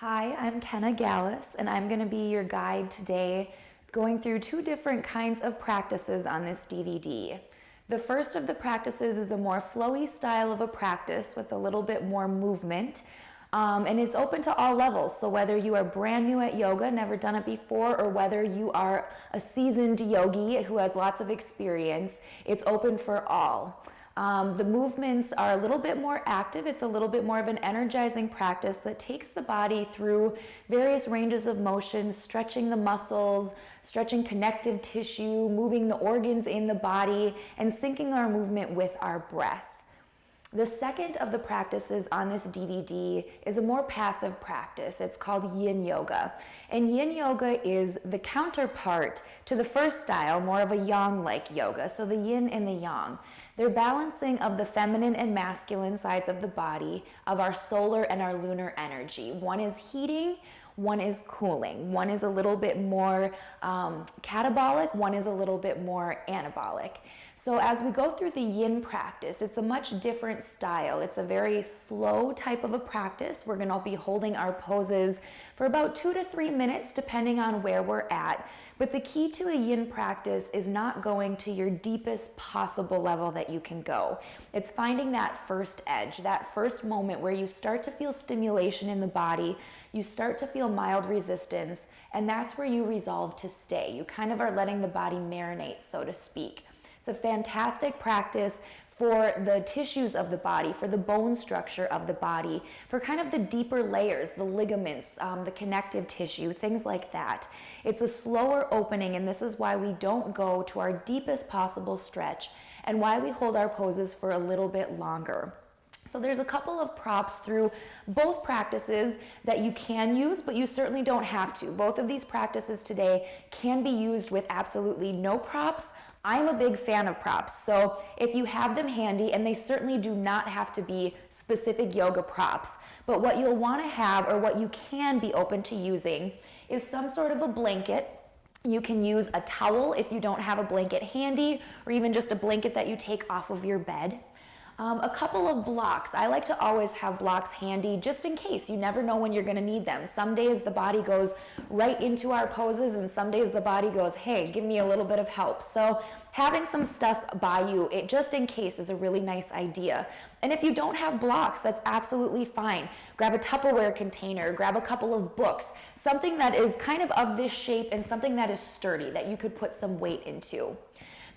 Hi, I'm Kenna Gallus, and I'm going to be your guide today, going through two different kinds of practices on this DVD. The first of the practices is a more flowy style of a practice with a little bit more movement, and it's open to all levels. So whether you are brand new at yoga, never done it before, or whether you are a seasoned yogi who has lots of experience, it's open for all. The movements are a little bit more active. It's a little bit more of an energizing practice that takes the body through various ranges of motion, stretching the muscles, stretching connective tissue, moving the organs in the body, and syncing our movement with our breath. The second of the practices on this DVD is a more passive practice. It's called yin yoga. And yin yoga is the counterpart to the first style, more of a yang-like yoga, so the yin and the yang. They're balancing of the feminine and masculine sides of the body, of our solar and our lunar energy. One is heating, one is cooling. One is a little bit more catabolic, one is a little bit more anabolic. So as we go through the yin practice, it's a much different style. It's a very slow type of a practice. We're going to be holding our poses for about 2 to 3 minutes, depending on where we're at. But the key to a yin practice is not going to your deepest possible level that you can go. It's finding that first edge, that first moment where you start to feel stimulation in the body, you start to feel mild resistance, and that's where you resolve to stay. You kind of are letting the body marinate, so to speak. It's a fantastic practice for the tissues of the body, for the bone structure of the body, for kind of the deeper layers, the ligaments, the connective tissue, things like that. It's a slower opening, and this is why we don't go to our deepest possible stretch and why we hold our poses for a little bit longer. So there's a couple of props through both practices that you can use, but you certainly don't have to. Both of these practices today can be used with absolutely no props. I'm a big fan of props, so if you have them handy, and they certainly do not have to be specific yoga props, but what you'll want to have, or what you can be open to using, is some sort of a blanket. You can use a towel if you don't have a blanket handy, or even just a blanket that you take off of your bed. A couple of blocks. I like to always have blocks handy just in case. You never know when you're going to need them. Some days the body goes right into our poses, and some days the body goes, hey, give me a little bit of help. So having some stuff by you, it just in case, is a really nice idea. And if you don't have blocks, that's absolutely fine. Grab a Tupperware container, grab a couple of books, something that is kind of this shape and something that is sturdy that you could put some weight into.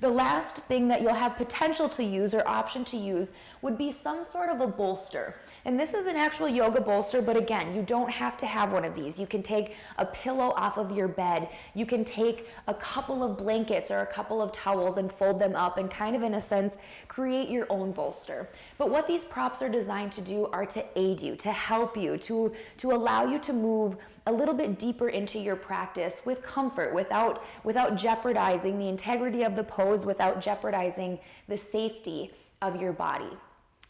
The last thing that you'll have potential to use, or option to use, would be some sort of a bolster. And this is an actual yoga bolster, but again, you don't have to have one of these. You can take a pillow off of your bed. You can take a couple of blankets or a couple of towels and fold them up and kind of, in a sense, create your own bolster. But what these props are designed to do are to aid you, to help you, to allow you to move a little bit deeper into your practice with comfort, without jeopardizing the integrity of the pose, without jeopardizing the safety of your body.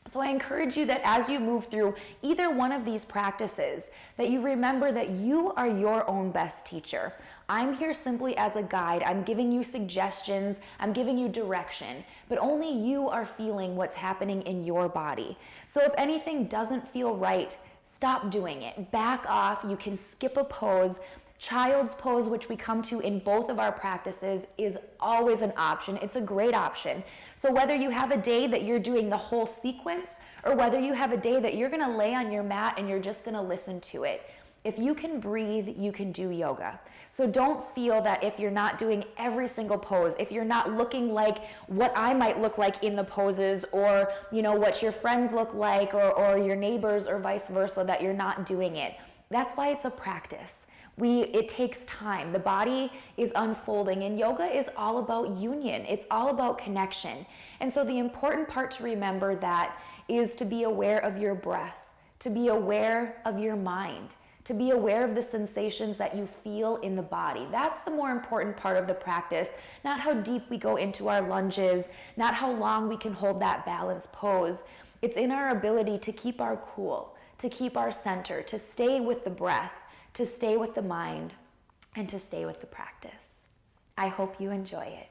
So I encourage you that as you move through either one of these practices, that you remember that you are your own best teacher. I'm here simply as a guide. I'm giving you suggestions, I'm giving you direction, but only you are feeling what's happening in your body. So if anything doesn't feel right, stop doing it. Back off. You can skip a pose. Child's pose, which we come to in both of our practices, is always an option. It's a great option. So whether you have a day that you're doing the whole sequence, or whether you have a day that you're going to lay on your mat and you're just going to listen to it, if you can breathe, you can do yoga. So don't feel that if you're not doing every single pose, if you're not looking like what I might look like in the poses, or what your friends look like, or your neighbors, or vice versa, that you're not doing it. That's why it's a practice. It takes time. The body is unfolding, and yoga is all about union. It's all about connection. And so the important part to remember that is to be aware of your breath, to be aware of your mind, to be aware of the sensations that you feel in the body. That's the more important part of the practice, not how deep we go into our lunges, not how long we can hold that balanced pose. It's in our ability to keep our cool, to keep our center, to stay with the breath, to stay with the mind, and to stay with the practice. I hope you enjoy it.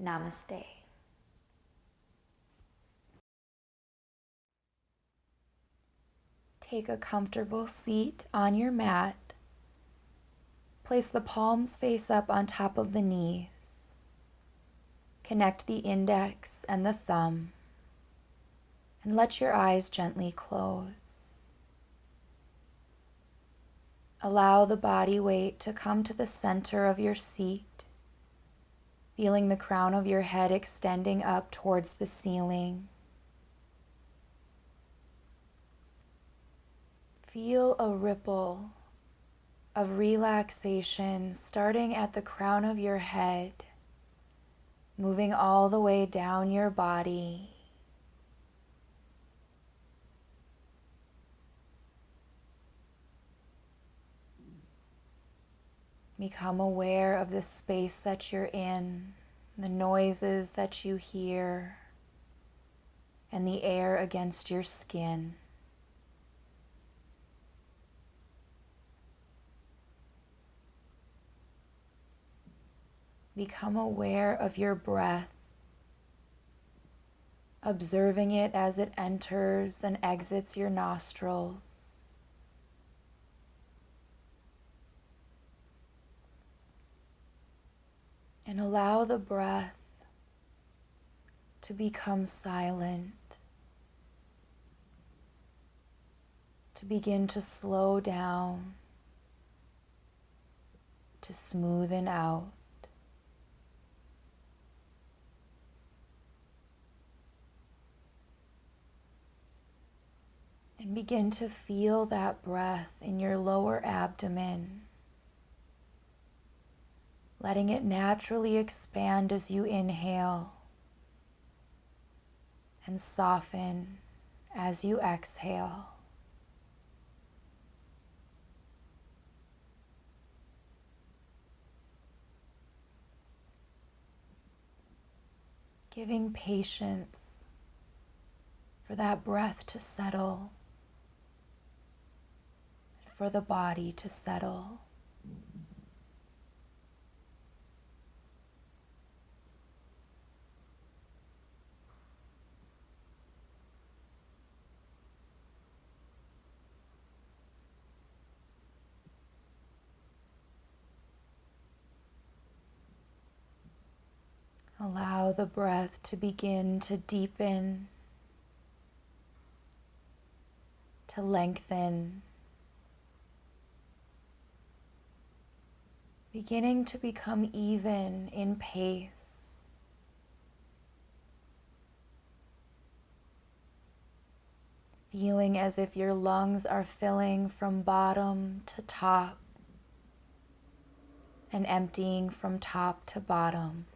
Namaste. Take a comfortable seat on your mat. Place the palms face up on top of the knees. Connect the index and the thumb, and let your eyes gently close. Allow the body weight to come to the center of your seat, feeling the crown of your head extending up towards the ceiling. Feel a ripple of relaxation starting at the crown of your head, moving all the way down your body. Become aware of the space that you're in, the noises that you hear, and the air against your skin. Become aware of your breath, observing it as it enters and exits your nostrils. And allow the breath to become silent, to begin to slow down, to smoothen out. And begin to feel that breath in your lower abdomen, letting it naturally expand as you inhale and soften as you exhale. Giving patience for that breath to settle, for the body to settle. Allow the breath to begin to deepen, to lengthen, beginning to become even in pace. Feeling as if your lungs are filling from bottom to top and emptying from top to bottom.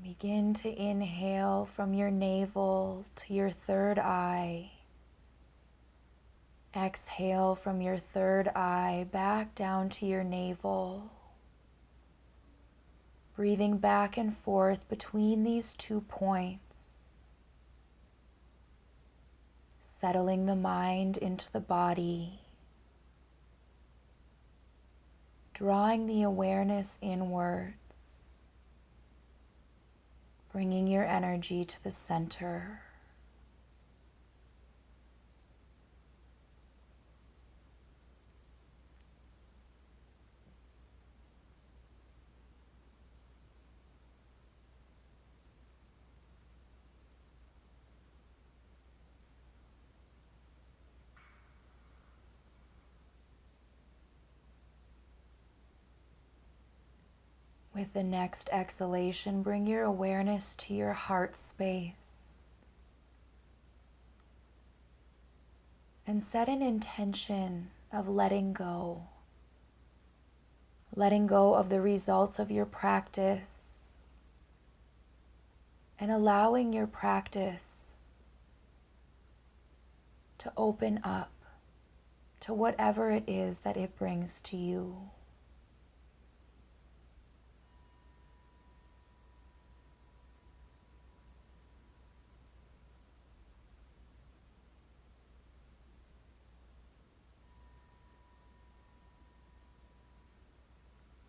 Begin to inhale from your navel to your third eye. Exhale from your third eye back down to your navel. Breathing back and forth between these 2 points. Settling the mind into the body. Drawing the awareness inwards. Bringing your energy to the center. With the next exhalation, bring your awareness to your heart space and set an intention of letting go of the results of your practice and allowing your practice to open up to whatever it is that it brings to you.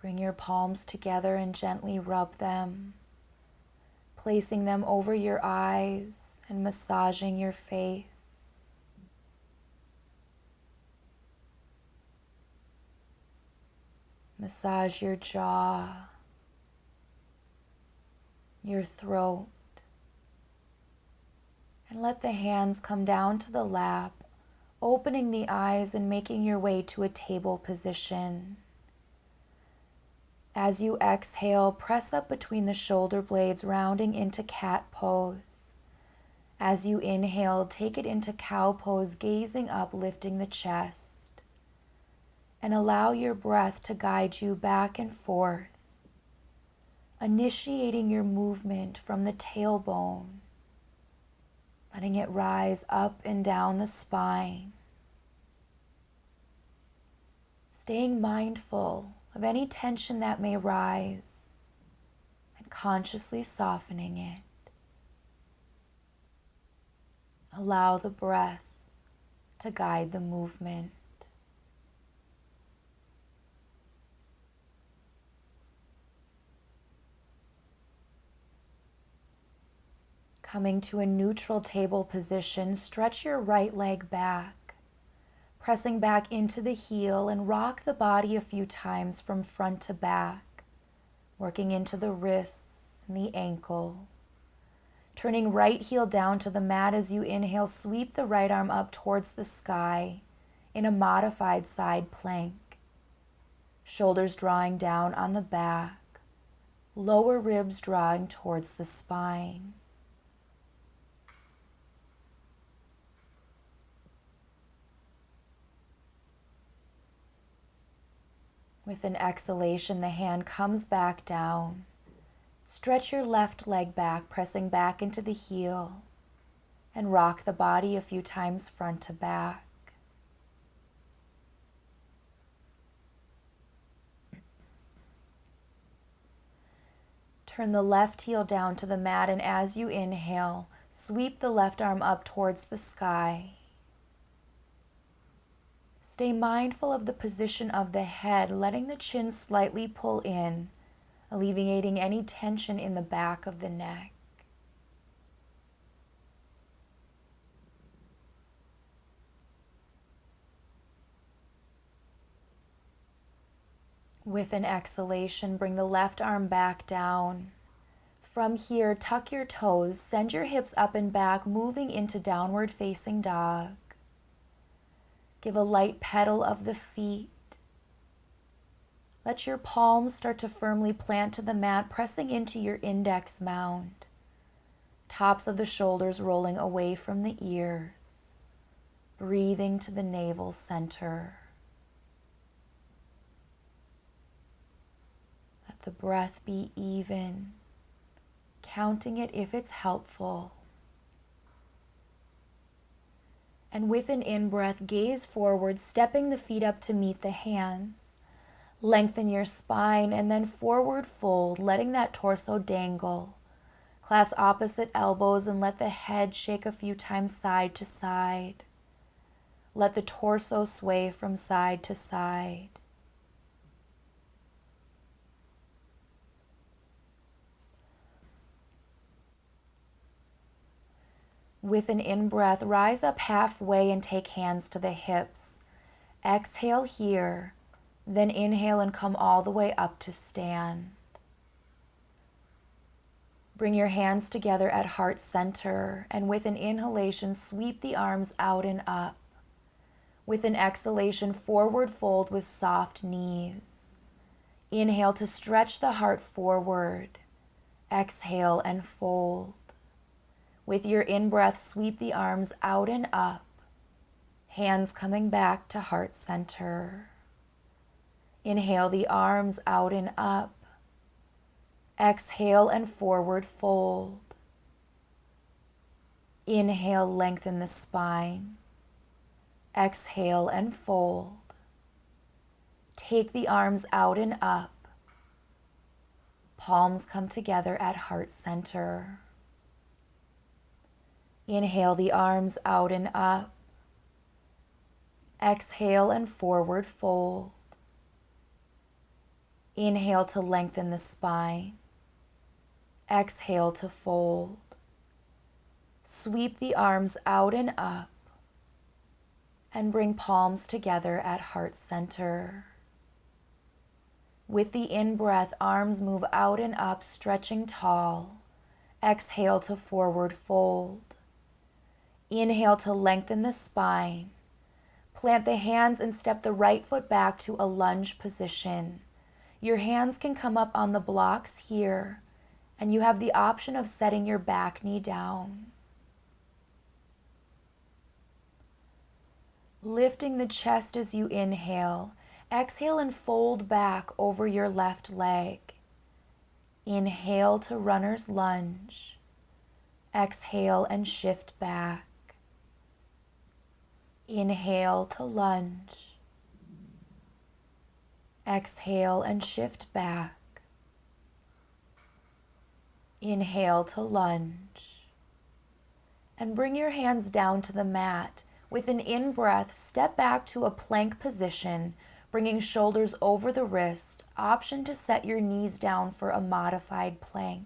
Bring your palms together and gently rub them, placing them over your eyes and massaging your face. Massage your jaw, your throat, and let the hands come down to the lap, opening the eyes and making your way to a table position. As you exhale, press up between the shoulder blades, rounding into cat pose. As you inhale, take it into cow pose, gazing up, lifting the chest. And allow your breath to guide you back and forth, initiating your movement from the tailbone, letting it rise up and down the spine. Staying mindful of any tension that may rise and consciously softening it. Allow the breath to guide the movement. Coming to a neutral table position, stretch your right leg back, pressing back into the heel, and rock the body a few times from front to back, working into the wrists and the ankle. Turning right heel down to the mat as you inhale, sweep the right arm up towards the sky in a modified side plank. Shoulders drawing down on the back, lower ribs drawing towards the spine. With an exhalation, the hand comes back down. Stretch your left leg back, pressing back into the heel, and rock the body a few times front to back. Turn the left heel down to the mat, and as you inhale, sweep the left arm up towards the sky. Stay mindful of the position of the head, letting the chin slightly pull in, alleviating any tension in the back of the neck. With an exhalation, bring the left arm back down. From here, tuck your toes, send your hips up and back, moving into downward facing dog. Give a light pedal of the feet. Let your palms start to firmly plant to the mat, pressing into your index mound. Tops of the shoulders rolling away from the ears. Breathing to the navel center. Let the breath be even, counting it if it's helpful. And with an in-breath, gaze forward, stepping the feet up to meet the hands. Lengthen your spine and then forward fold, letting that torso dangle. Clasp opposite elbows and let the head shake a few times side to side. Let the torso sway from side to side. With an in-breath, rise up halfway and take hands to the hips. Exhale here, then inhale and come all the way up to stand. Bring your hands together at heart center, and with an inhalation, sweep the arms out and up. With an exhalation, forward fold with soft knees. Inhale to stretch the heart forward. Exhale and fold. With your in-breath, sweep the arms out and up, hands coming back to heart center. Inhale the arms out and up. Exhale and forward fold. Inhale, lengthen the spine. Exhale and fold. Take the arms out and up. Palms come together at heart center. Inhale the arms out and up. Exhale and forward fold. Inhale to lengthen the spine. Exhale to fold. Sweep the arms out and up and bring palms together at heart center. With the in-breath, arms move out and up, stretching tall. Exhale to forward fold. Inhale to lengthen the spine. Plant the hands and step the right foot back to a lunge position. Your hands can come up on the blocks here, and you have the option of setting your back knee down. Lifting the chest as you inhale. Exhale and fold back over your left leg. Inhale to runner's lunge. Exhale and shift back. Inhale to lunge. Exhale and shift back. Inhale to lunge. And bring your hands down to the mat. With an in-breath, step back to a plank position, bringing shoulders over the wrist. Option to set your knees down for a modified plank.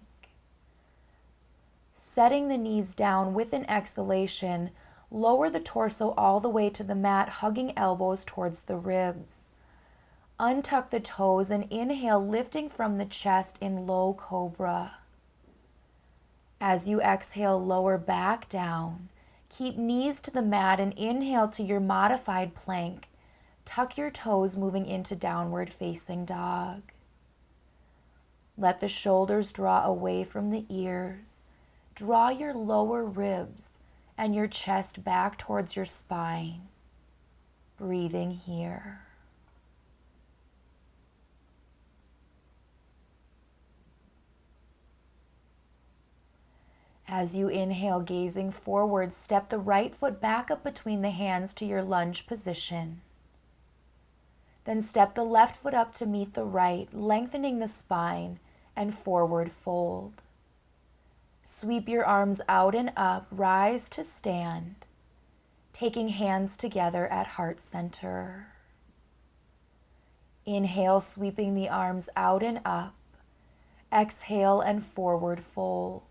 Setting the knees down with an exhalation, lower the torso all the way to the mat, hugging elbows towards the ribs. Untuck the toes and inhale, lifting from the chest in low cobra. As you exhale, lower back down. Keep knees to the mat and inhale to your modified plank. Tuck your toes, moving into downward facing dog. Let the shoulders draw away from the ears. Draw your lower ribs and your chest back towards your spine. Breathing here. As you inhale, gazing forward, step the right foot back up between the hands to your lunge position. Then step the left foot up to meet the right, lengthening the spine, and forward fold. Sweep your arms out and up, rise to stand, taking hands together at heart center. Inhale, sweeping the arms out and up. Exhale and forward fold.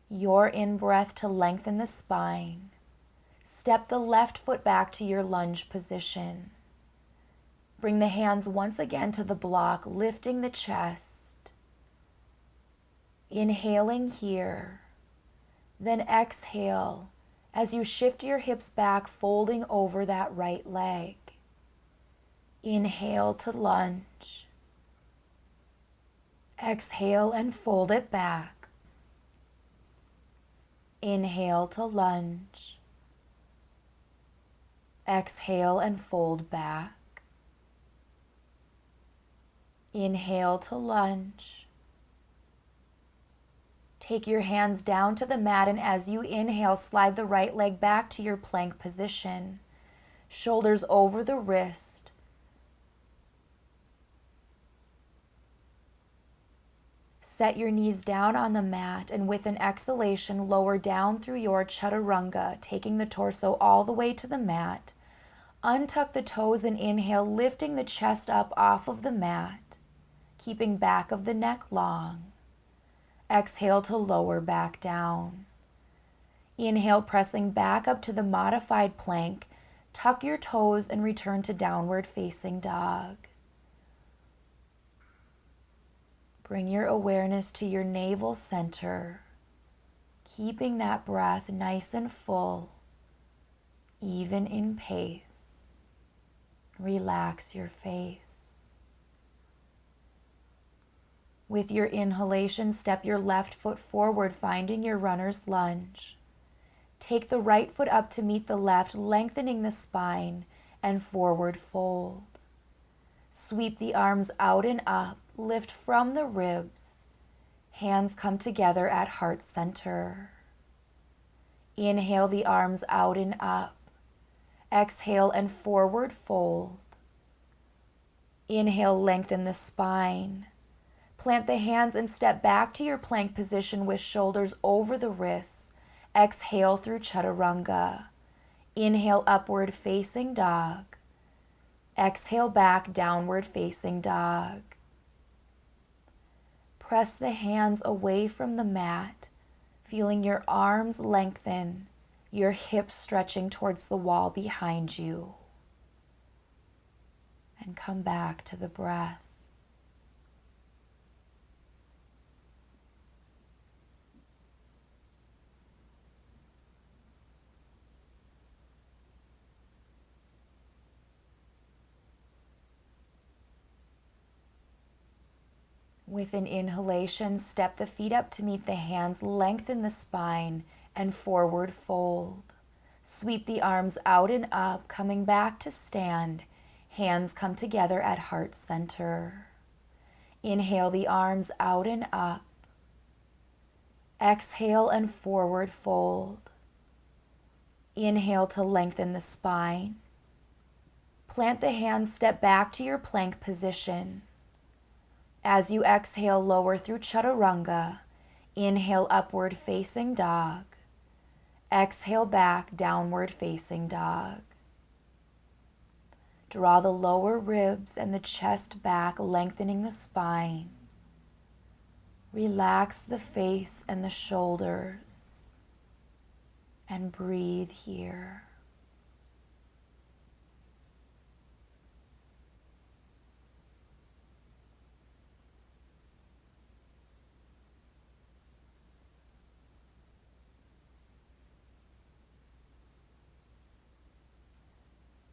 Your in-breath to lengthen the spine. Step the left foot back to your lunge position. Bring the hands once again to the block, lifting the chest. Inhaling here. Then exhale as you shift your hips back, folding over that right leg. Inhale to lunge. Exhale and fold it back. Inhale to lunge. Exhale and fold back. Inhale to lunge. Take your hands down to the mat, and as you inhale, slide the right leg back to your plank position. Shoulders over the wrist. Set your knees down on the mat, and with an exhalation, lower down through your chaturanga, taking the torso all the way to the mat. Untuck the toes and inhale, lifting the chest up off of the mat, keeping back of the neck long. Exhale to lower back down. Inhale, pressing back up to the modified plank. Tuck your toes and return to downward facing dog. Bring your awareness to your navel center, keeping that breath nice and full, even in pace. Relax your face. With your inhalation, step your left foot forward, finding your runner's lunge. Take the right foot up to meet the left, lengthening the spine, and forward fold. Sweep the arms out and up. Lift from the ribs. Hands come together at heart center. Inhale the arms out and up. Exhale and forward fold. Inhale, lengthen the spine. Plant the hands and step back to your plank position with shoulders over the wrists. Exhale through chaturanga. Inhale, upward facing dog. Exhale back, downward facing dog. Press the hands away from the mat, feeling your arms lengthen, your hips stretching towards the wall behind you. And come back to the breath. With an inhalation, step the feet up to meet the hands, lengthen the spine, and forward fold. Sweep the arms out and up, coming back to stand. Hands come together at heart center. Inhale the arms out and up. Exhale and forward fold. Inhale to lengthen the spine. Plant the hands, step back to your plank position. As you exhale, lower through chaturanga. Inhale, upward facing dog. Exhale back, downward facing dog. Draw the lower ribs and the chest back, lengthening the spine. Relax the face and the shoulders. And breathe here.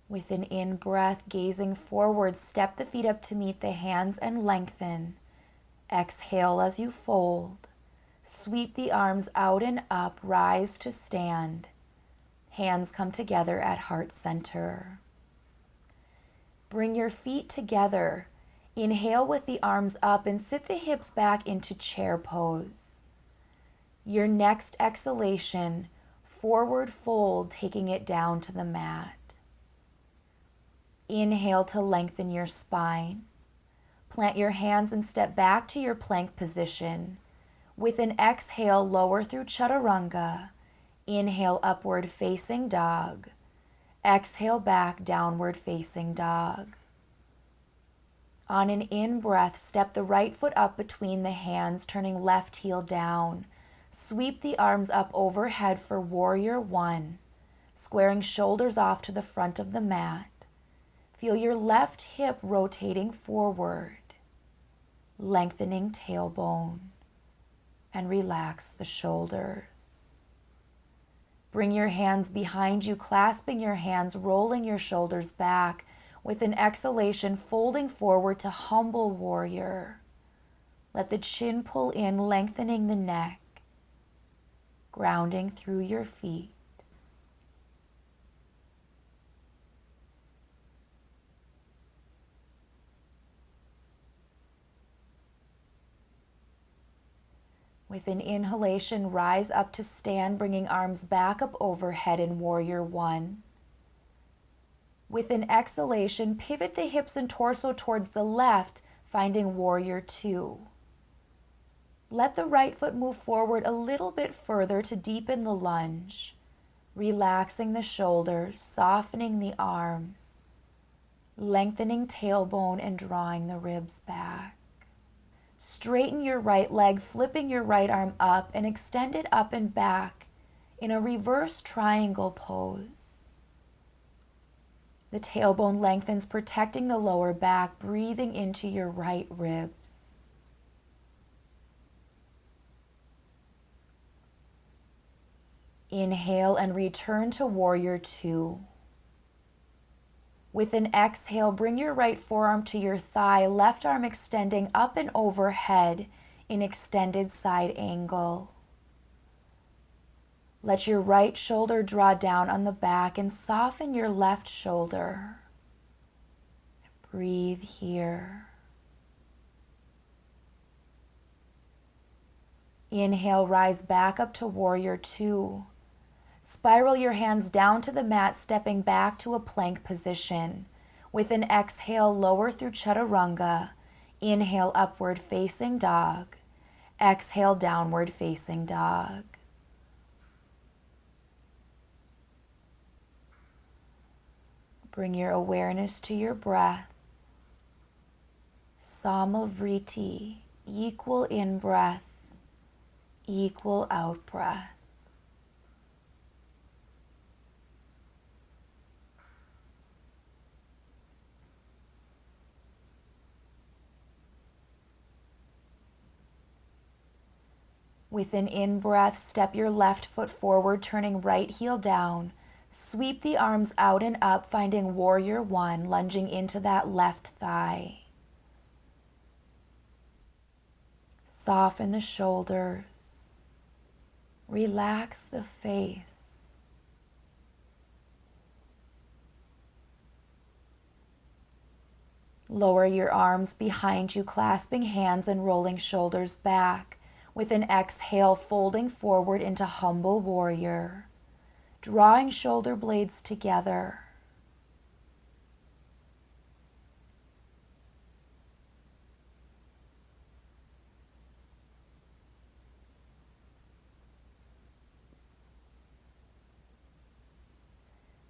With an in-breath, gazing forward, step the feet up to meet the hands and lengthen. Exhale as you fold. Sweep the arms out and up, rise to stand. Hands come together at heart center. Bring your feet together. Inhale with the arms up and sit the hips back into chair pose. Your next exhalation, forward fold, taking it down to the mat. Inhale to lengthen your spine. Plant your hands and step back to your plank position. With an exhale, lower through chaturanga. Inhale, upward facing dog. Exhale back, downward facing dog. On an in-breath, step the right foot up between the hands, turning left heel down. Sweep the arms up overhead for warrior one, squaring shoulders off to the front of the mat. Feel your left hip rotating forward, lengthening tailbone, and relax the shoulders. Bring your hands behind you, clasping your hands, rolling your shoulders back. With an exhalation, folding forward to humble warrior. Let the chin pull in, lengthening the neck, grounding through your feet. With an inhalation, rise up to stand, bringing arms back up overhead in warrior one. With an exhalation, pivot the hips and torso towards the left, finding warrior two. Let the right foot move forward a little bit further to deepen the lunge, relaxing the shoulders, softening the arms, lengthening tailbone and drawing the ribs back. Straighten your right leg, flipping your right arm up and extend it up and back in a reverse triangle pose. The tailbone lengthens, protecting the lower back, breathing into your right ribs. Inhale and return to warrior two. With an exhale, bring your right forearm to your thigh, left arm extending up and overhead in extended side angle. Let your right shoulder draw down on the back and soften your left shoulder. Breathe here. Inhale, rise back up to warrior two. Spiral your hands down to the mat, stepping back to a plank position. With an exhale, lower through chaturanga. Inhale, upward facing dog. Exhale, downward facing dog. Bring your awareness to your breath. Samavriti, Equal in breath, equal out breath. With an in-breath, step your left foot forward, turning right heel down. Sweep the arms out and up, finding warrior one, lunging into that left thigh. Soften the shoulders. Relax the face. Lower your arms behind you, clasping hands and rolling shoulders back. With an exhale, folding forward into humble warrior, drawing shoulder blades together.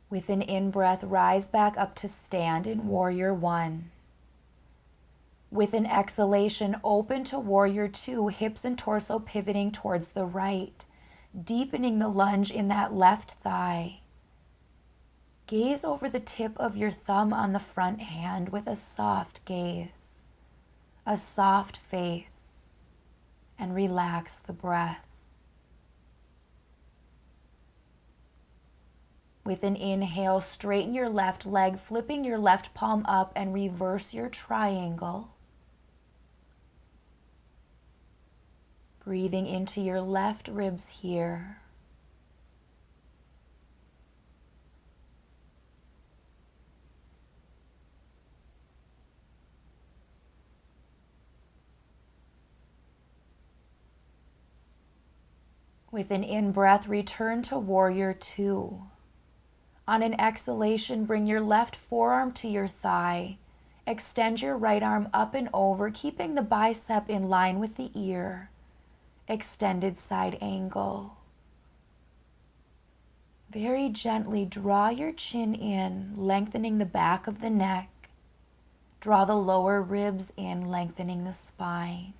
With an in-breath, rise back up to stand in warrior one. With an exhalation, open to warrior two, hips and torso pivoting towards the right, deepening the lunge in that left thigh. Gaze over the tip of your thumb on the front hand with a soft gaze, a soft face, and relax the breath. With an inhale, straighten your left leg, flipping your left palm up and reverse your triangle. Breathing into your left ribs here. With an in-breath, return to warrior two. On an exhalation, bring your left forearm to your thigh. Extend your right arm up and over, keeping the bicep in line with the ear. Extended side angle. Very gently draw your chin in, lengthening the back of the neck. Draw the lower ribs in, lengthening the spine.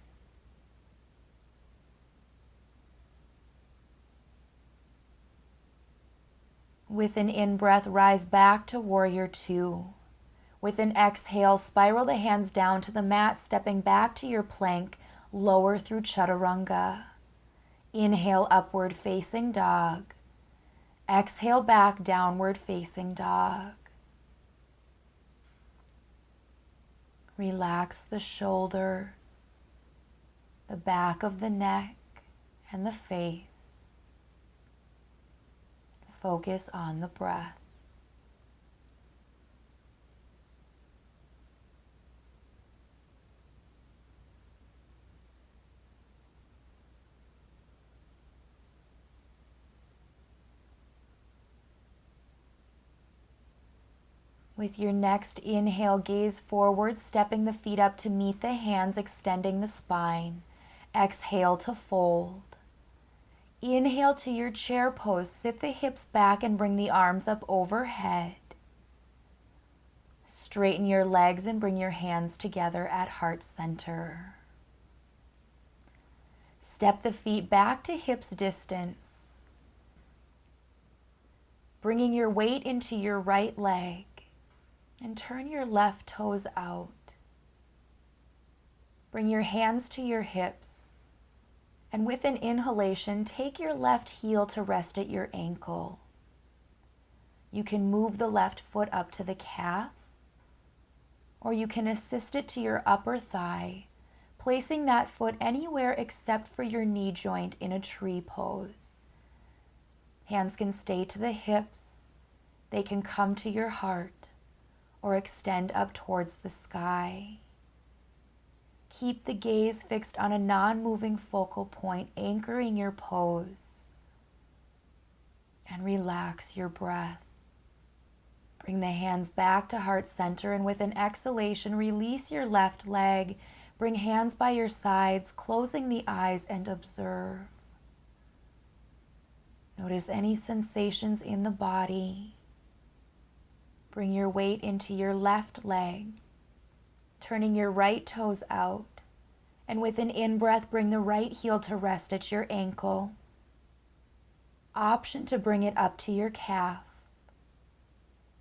With an in-breath, rise back to warrior two. With an exhale, spiral the hands down to the mat, stepping back to your plank, lower through chaturanga. Inhale, upward facing dog. Exhale, back, downward facing dog. Relax the shoulders, the back of the neck, and the face. Focus on the breath. With your next inhale, gaze forward, stepping the feet up to meet the hands, extending the spine. Exhale to fold. Inhale to your chair pose. Sit the hips back and bring the arms up overhead. Straighten your legs and bring your hands together at heart center. Step the feet back to hips distance. Bringing your weight into your right leg. And turn your left toes out. Bring your hands to your hips. And with an inhalation, take your left heel to rest at your ankle. You can move the left foot up to the calf, or you can assist it to your upper thigh, placing that foot anywhere except for your knee joint in a tree pose. Hands can stay to the hips, they can come to your heart, or extend up towards the sky. Keep the gaze fixed on a non-moving focal point, anchoring your pose. And relax your breath. Bring the hands back to heart center, and with an exhalation, release your left leg. Bring hands by your sides, closing the eyes, and observe. Notice any sensations in the body. Bring your weight into your left leg, turning your right toes out And with an in-breath, bring the right heel to rest at your ankle. Option to bring it up to your calf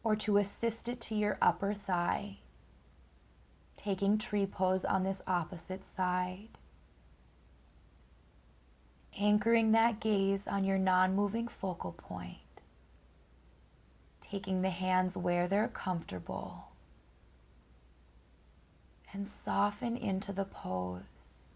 or to assist it to your upper thigh. Taking tree pose on this opposite side. Anchoring that gaze on your non-moving focal point. Taking the hands where they're comfortable. And soften into the pose.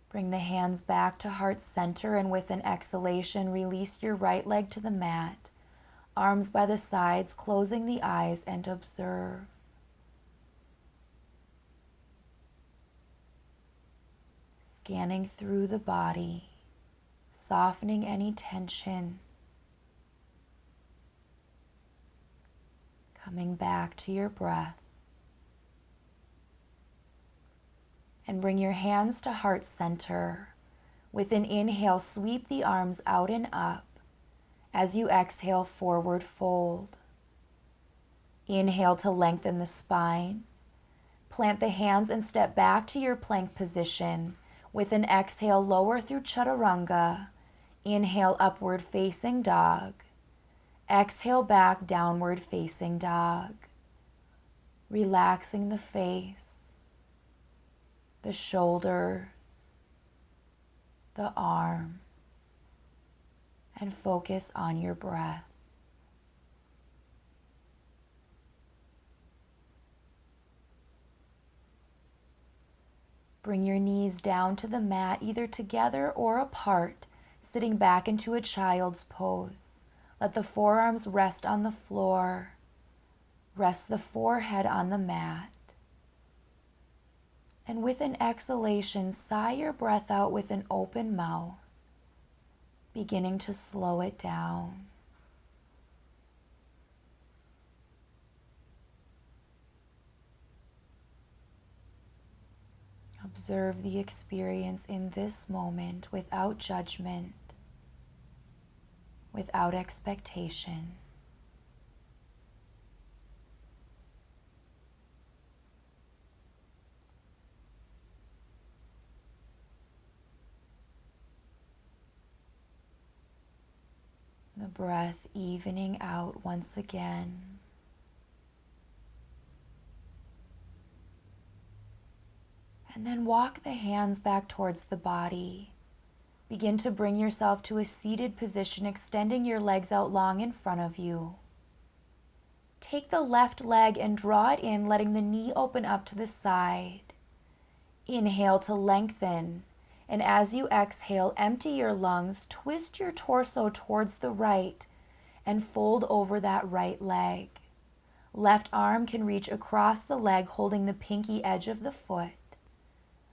Bring the hands back to heart center, and with an exhalation, release your right leg to the mat. Arms by the sides, closing the eyes, and observe. Scanning through the body, softening any tension. Coming back to your breath. And bring your hands to heart center. With an inhale, sweep the arms out and up. As you exhale, forward fold. Inhale to lengthen the spine. Plant the hands and step back to your plank position. With an exhale, lower through chaturanga. Inhale, upward facing dog. Exhale back, downward facing dog. Relaxing the face, the shoulders, the arms, and focus on your breath. Bring your knees down to the mat, either together or apart, sitting back into a child's pose. Let the forearms rest on the floor. Rest the forehead on the mat. And with an exhalation, sigh your breath out with an open mouth, beginning to slow it down. Observe the experience in this moment without judgment, without expectation. The breath evening out once again. And then walk the hands back towards the body. Begin to bring yourself to a seated position, extending your legs out long in front of you. Take the left leg and draw it in, letting the knee open up to the side. Inhale to lengthen. And as you exhale, empty your lungs, twist your torso towards the right, and fold over that right leg. Left arm can reach across the leg, holding the pinky edge of the foot,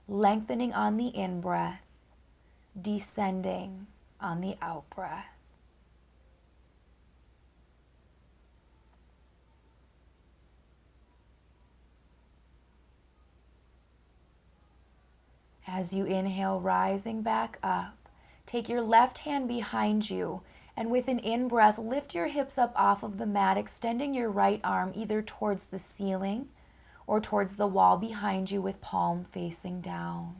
lengthening on the in-breath, descending on the out-breath. As you inhale, rising back up, take your left hand behind you, and with an in-breath, lift your hips up off of the mat, extending your right arm either towards the ceiling or towards the wall behind you with palm facing down.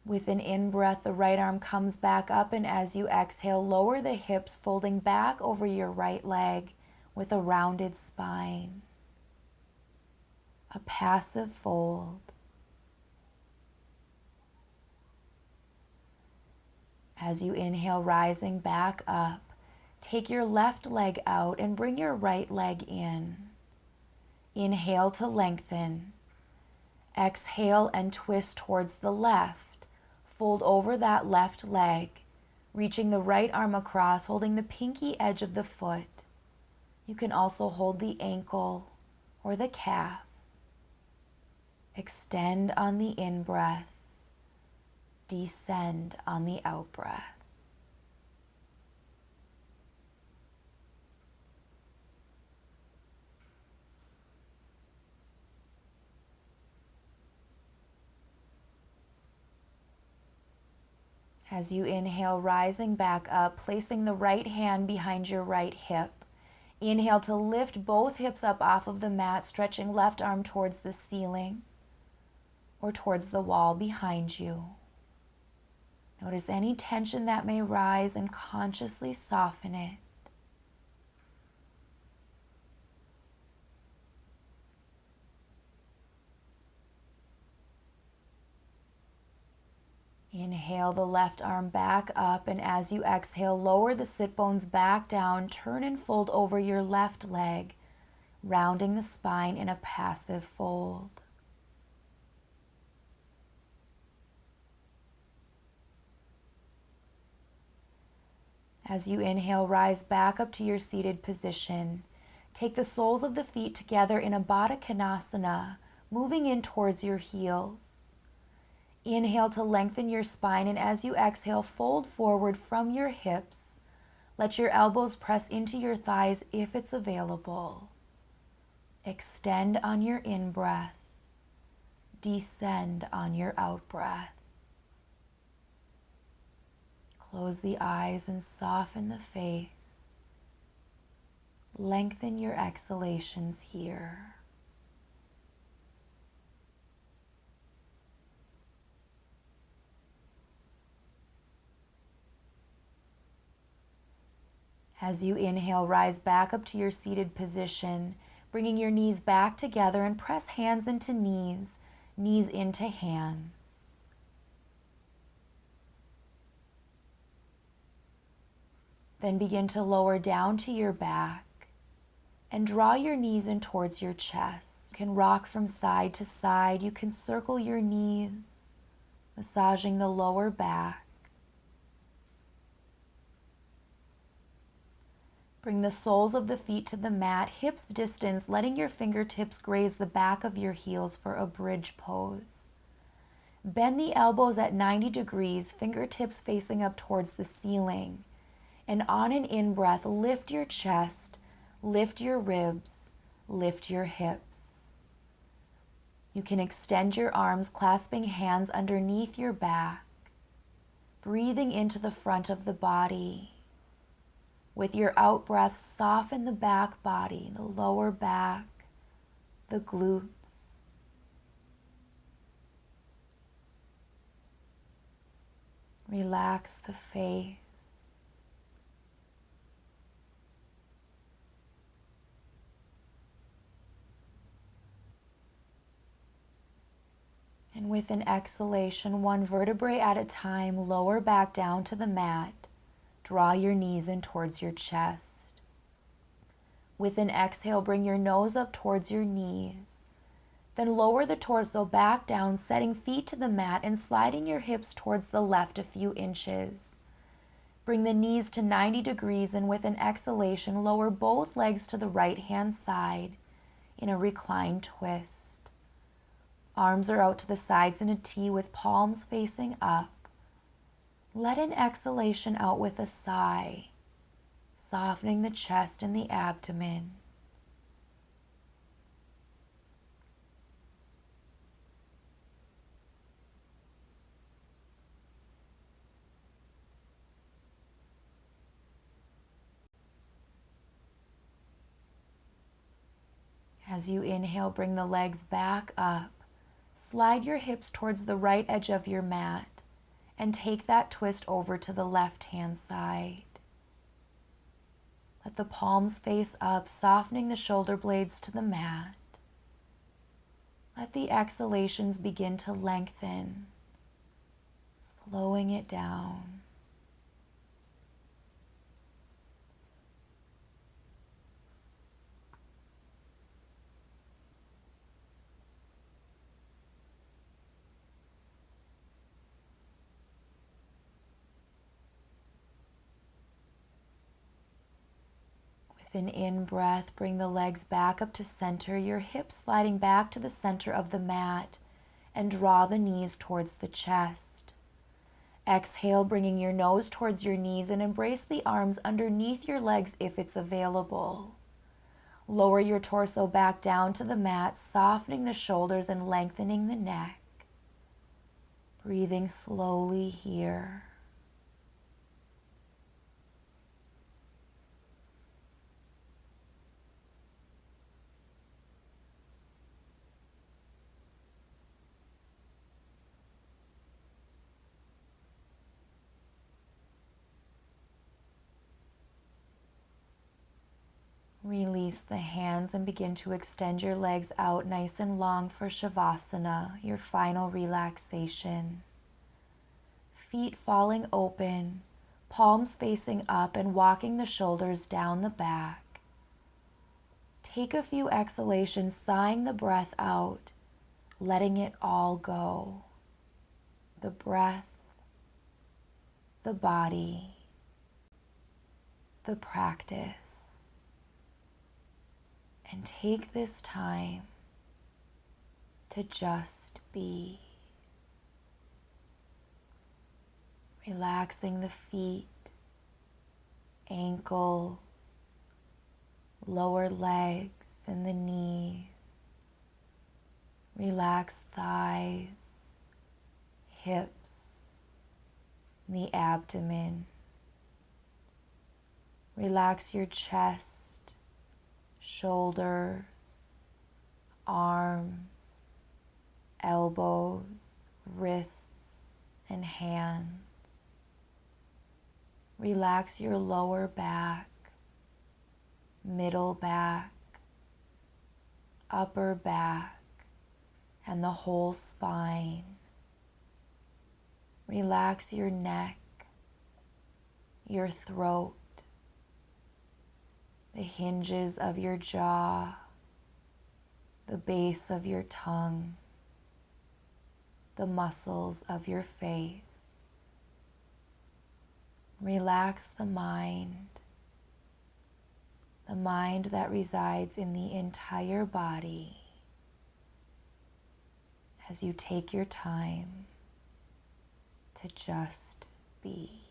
With an in-breath, the right arm comes back up, and as you exhale, lower the hips, folding back over your right leg with a rounded spine. A passive fold. As you inhale, rising back up, take your left leg out and bring your right leg in. Inhale to lengthen. Exhale and twist towards the left. Fold over that left leg, reaching the right arm across, holding the pinky edge of the foot. You can also hold the ankle or the calf. Extend on the in-breath, descend on the out-breath. As you inhale, rising back up, placing the right hand behind your right hip. Inhale to lift both hips up off of the mat, stretching left arm towards the ceiling or towards the wall behind you. Notice any tension that may rise and consciously soften it. Inhale the left arm back up, and as you exhale, lower the sit bones back down, turn and fold over your left leg, rounding the spine in a passive fold. As you inhale, rise back up to your seated position. Take the soles of the feet together in a Baddha Konasana, moving in towards your heels. Inhale to lengthen your spine, and as you exhale, fold forward from your hips. Let your elbows press into your thighs if it's available. Extend on your in-breath. Descend on your out-breath. Close the eyes and soften the face. Lengthen your exhalations here. As you inhale, rise back up to your seated position, bringing your knees back together and press hands into knees, knees into hands. Then begin to lower down to your back and draw your knees in towards your chest. You can rock from side to side. You can circle your knees, massaging the lower back. Bring the soles of the feet to the mat, hips distance, letting your fingertips graze the back of your heels for a bridge pose. Bend the elbows at 90 degrees, fingertips facing up towards the ceiling. And on an in-breath, lift your chest, lift your ribs, lift your hips. You can extend your arms, clasping hands underneath your back, breathing into the front of the body. With your out-breath, soften the back body, the lower back, the glutes. Relax the face. And with an exhalation, one vertebrae at a time, lower back down to the mat. Draw your knees in towards your chest. With an exhale, bring your nose up towards your knees. Then lower the torso back down, setting feet to the mat and sliding your hips towards the left a few inches. Bring the knees to 90 degrees, and with an exhalation, lower both legs to the right-hand side in a reclined twist. Arms are out to the sides in a T with palms facing up. Let an exhalation out with a sigh, softening the chest and the abdomen. As you inhale, bring the legs back up. Slide your hips towards the right edge of your mat and take that twist over to the left-hand side. Let the palms face up, softening the shoulder blades to the mat. Let the exhalations begin to lengthen, slowing it down. With an in-breath, bring the legs back up to center, your hips sliding back to the center of the mat, and draw the knees towards the chest. Exhale, bringing your nose towards your knees, and embrace the arms underneath your legs if it's available. Lower your torso back down to the mat, softening the shoulders and lengthening the neck. Breathing slowly here. Release the hands and begin to extend your legs out nice and long for Shavasana, your final relaxation. Feet falling open, palms facing up and walking the shoulders down the back. Take a few exhalations, sighing the breath out, letting it all go. The breath, the body, the practice. And take this time to just be. Relaxing the feet, ankles, lower legs and the knees. Relax thighs, hips, the abdomen. Relax your chest, shoulders, arms, elbows, wrists, and hands. Relax your lower back, middle back, upper back, and the whole spine. Relax your neck, your throat, the hinges of your jaw, the base of your tongue, the muscles of your face. Relax the mind that resides in the entire body as you take your time to just be.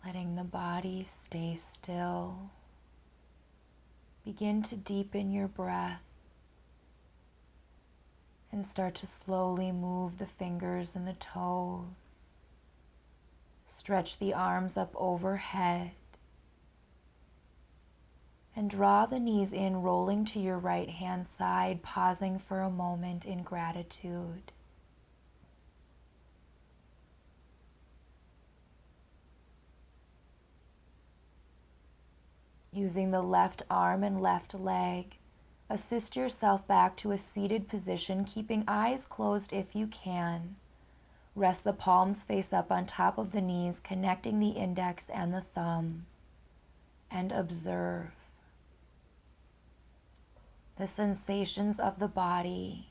Letting the body stay still. Begin to deepen your breath and start to slowly move the fingers and the toes. Stretch the arms up overhead And draw the knees in, rolling to your right hand side, pausing for a moment in gratitude. Using the left arm and left leg, assist yourself back to a seated position, keeping eyes closed if you can. Rest the palms face up on top of the knees, connecting the index and the thumb, and observe the sensations of the body,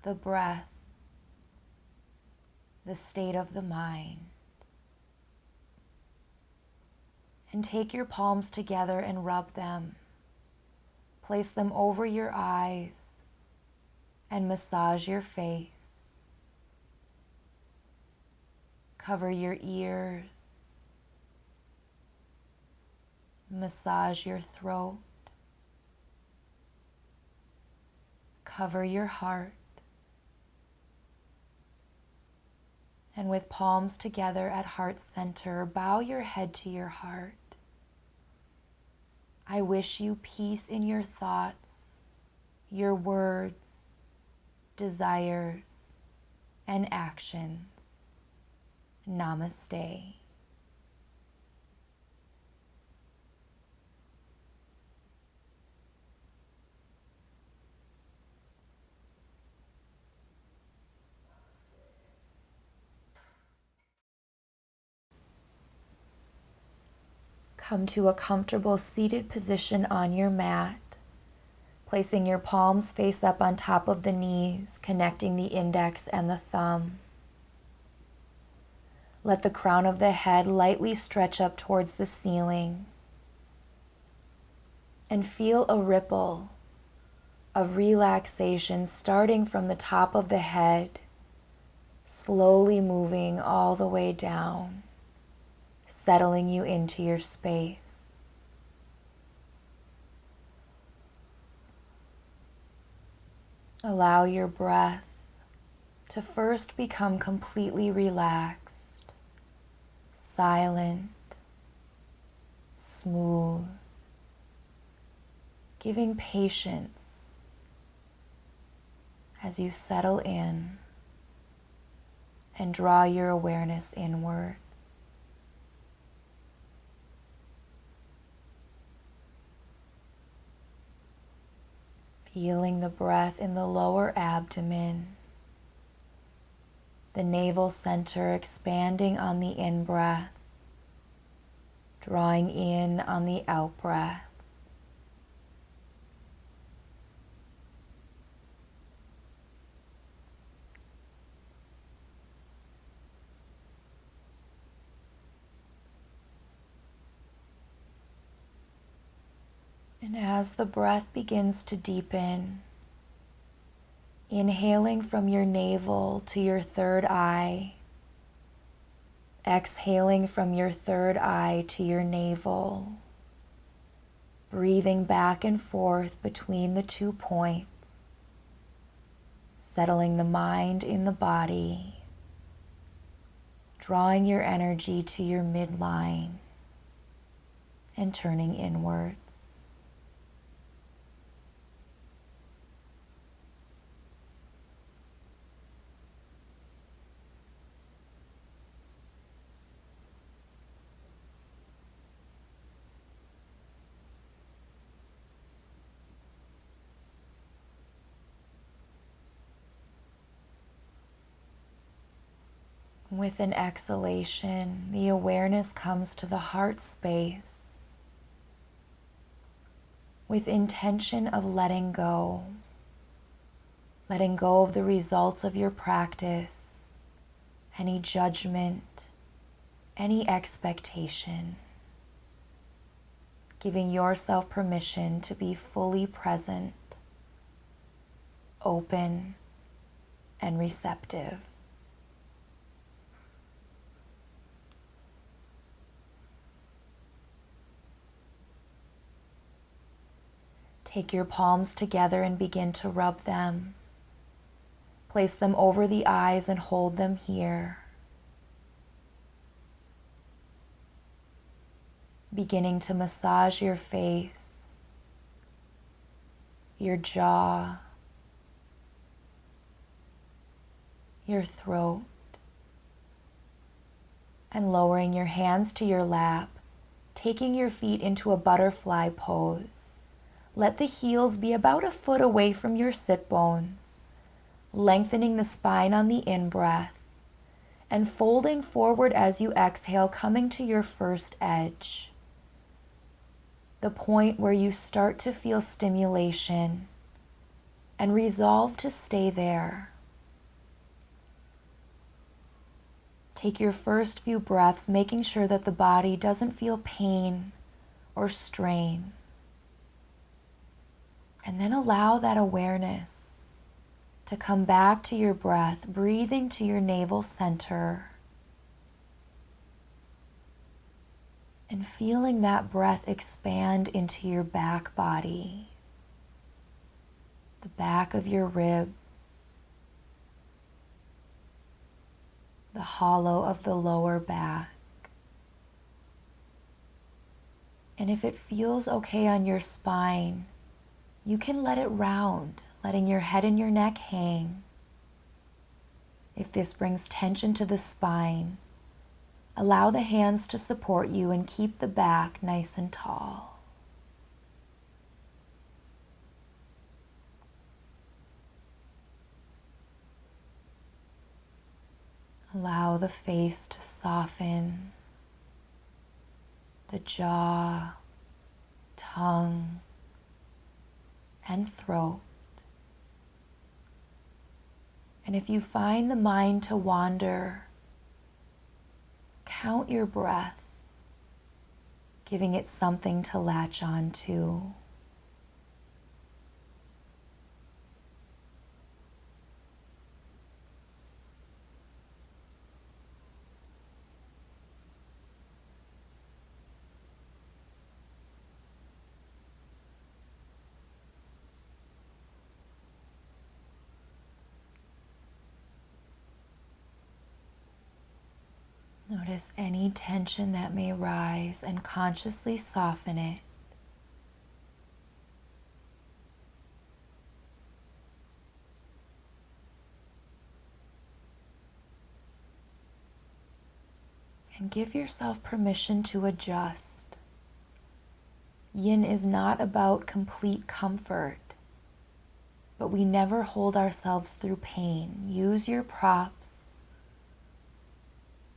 the breath, the state of the mind. And take your palms together and rub them. Place them over your eyes and massage your face. Cover your ears. Massage your throat. Cover your heart. And with palms together at heart center, bow your head to your heart. I wish you peace in your thoughts, your words, desires, and actions. Namaste. Come to a comfortable seated position on your mat, placing your palms face up on top of the knees, connecting the index and the thumb. Let the crown of the head lightly stretch up towards the ceiling, and feel a ripple of relaxation starting from the top of the head, slowly moving all the way down, settling you into your space. Allow your breath to first become completely relaxed, silent, smooth, giving patience as you settle in and draw your awareness inwards. Feeling the breath in the lower abdomen, the navel center expanding on the in-breath, drawing in on the out-breath. And as the breath begins to deepen, inhaling from your navel to your third eye, exhaling from your third eye to your navel, breathing back and forth between the 2 points, settling the mind in the body, drawing your energy to your midline, and turning inwards. With an exhalation, the awareness comes to the heart space with intention of letting go of the results of your practice, any judgment, any expectation, giving yourself permission to be fully present, open, and receptive. Take your palms together and begin to rub them. Place them over the eyes and hold them here. beginning to massage your face, your jaw, your throat, and lowering your hands to your lap, taking your feet into a butterfly pose. Let the heels be about a foot away from your sit bones, lengthening the spine on the in-breath, and folding forward as you exhale, coming to your first edge, the point where you start to feel stimulation, and resolve to stay there. Take your first few breaths, making sure that the body doesn't feel pain or strain. And then allow that awareness to come back to your breath, breathing to your navel center and feeling that breath expand into your back body, the back of your ribs, the hollow of the lower back. And if it feels okay on your spine, you can let it round, letting your head and your neck hang. If this brings tension to the spine, allow the hands to support you and keep the back nice and tall. Allow the face to soften, the jaw, tongue, and throat. And if you find the mind to wander, count your breath, giving it something to latch on to. Notice any tension that may rise and consciously soften it. And give yourself permission to adjust. Yin is not about complete comfort, but we never hold ourselves through pain. Use your props.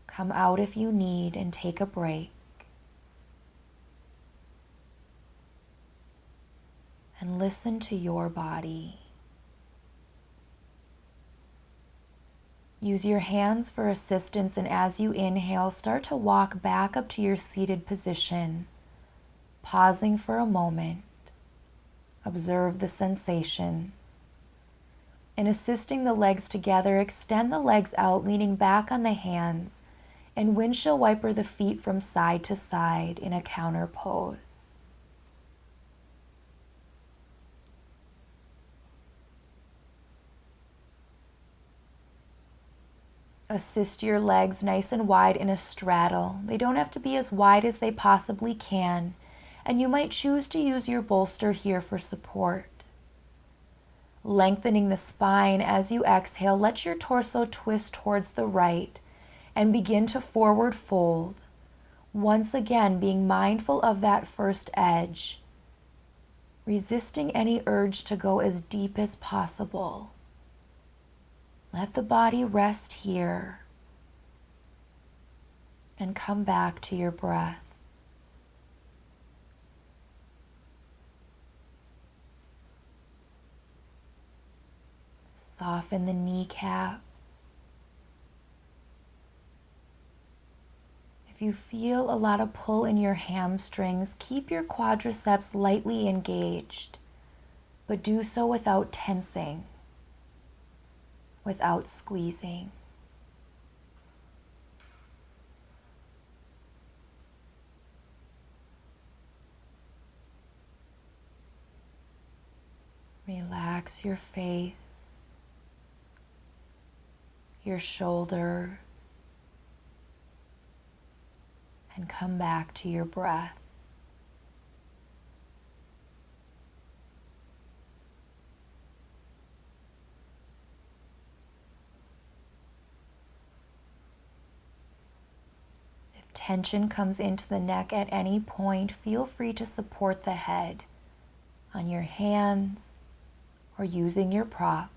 Come out if you need and take a break. And listen to your body. Use your hands for assistance, and as you inhale, start to walk back up to your seated position, pausing for a moment. Observe the sensations. In assisting the legs together, extend the legs out, leaning back on the hands, and windshield wiper the feet from side to side in a counter pose. Assist your legs nice and wide in a straddle. They don't have to be as wide as they possibly can, and you might choose to use your bolster here for support. Lengthening the spine as you exhale, let your torso twist towards the right and begin to forward fold, once again being mindful of that first edge, resisting any urge to go as deep as possible. Let the body rest here and come back to your breath. Soften the kneecaps. If you feel a lot of pull in your hamstrings, keep your quadriceps lightly engaged, but do so without tensing, without squeezing. Relax your face, your shoulders, and come back to your breath. tension comes into the neck at any point, feel free to support the head on your hands or using your props.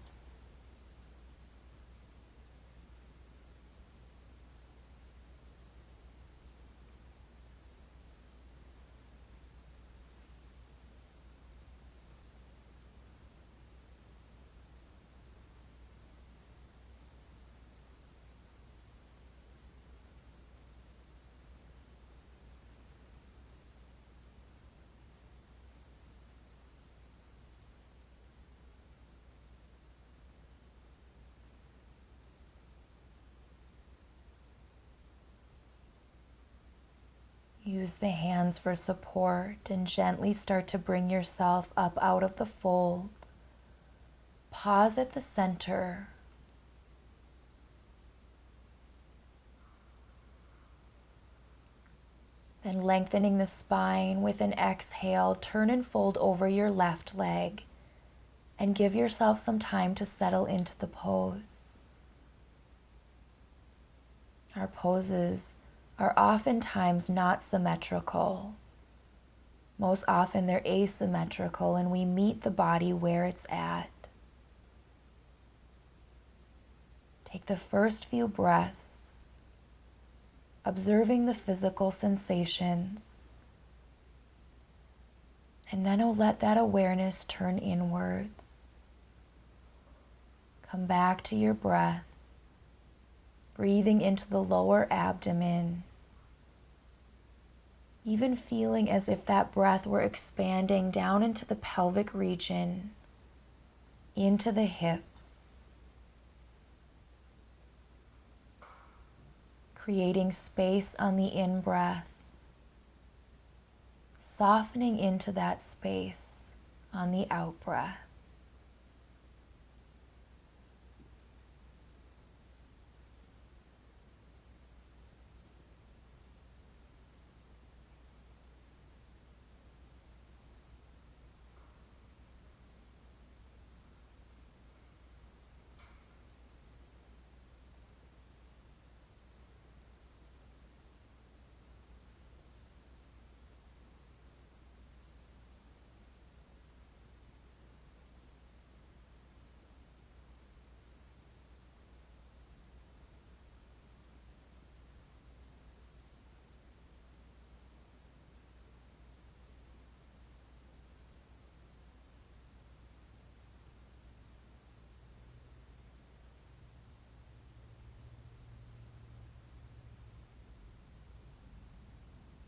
Use the hands for support and gently start to bring yourself up out of the fold. Pause at the center. Then lengthening the spine with an exhale, turn and fold over your left leg and give yourself some time to settle into the pose. Our poses are oftentimes not symmetrical. Most often they're asymmetrical and we meet the body where it's at. Take the first few breaths, observing the physical sensations, and then let that awareness turn inwards. Come back to your breath, breathing into the lower abdomen, even feeling as if that breath were expanding down into the pelvic region, into the hips, creating space on the in-breath, softening into that space on the out-breath.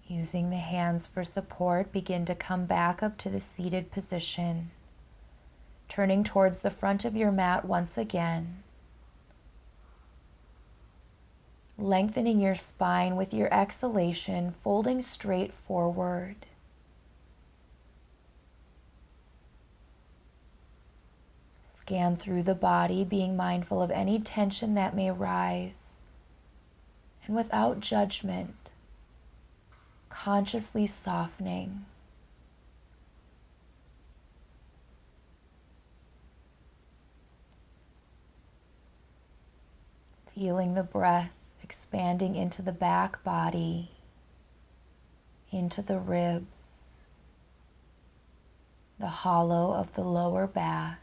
Using the hands for support, begin to come back up to the seated position, turning towards the front of your mat once again, lengthening your spine with your exhalation, folding straight forward. Scan through the body, being mindful of any tension that may rise, and without judgment, consciously softening. Feeling the breath expanding into the back body, into the ribs, the hollow of the lower back.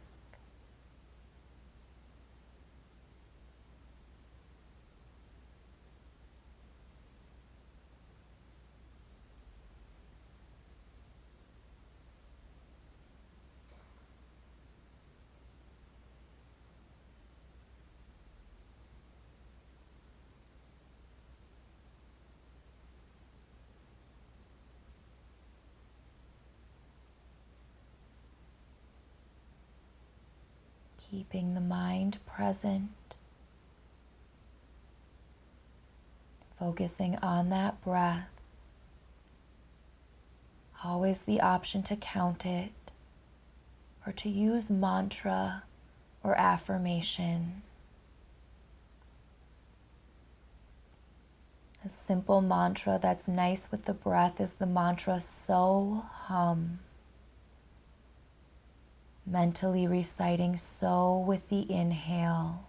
Keeping the mind present, focusing on that breath. Always the option to count it or to use mantra or affirmation. A simple mantra that's nice with the breath is the mantra "So hum." Mentally reciting "so" with the inhale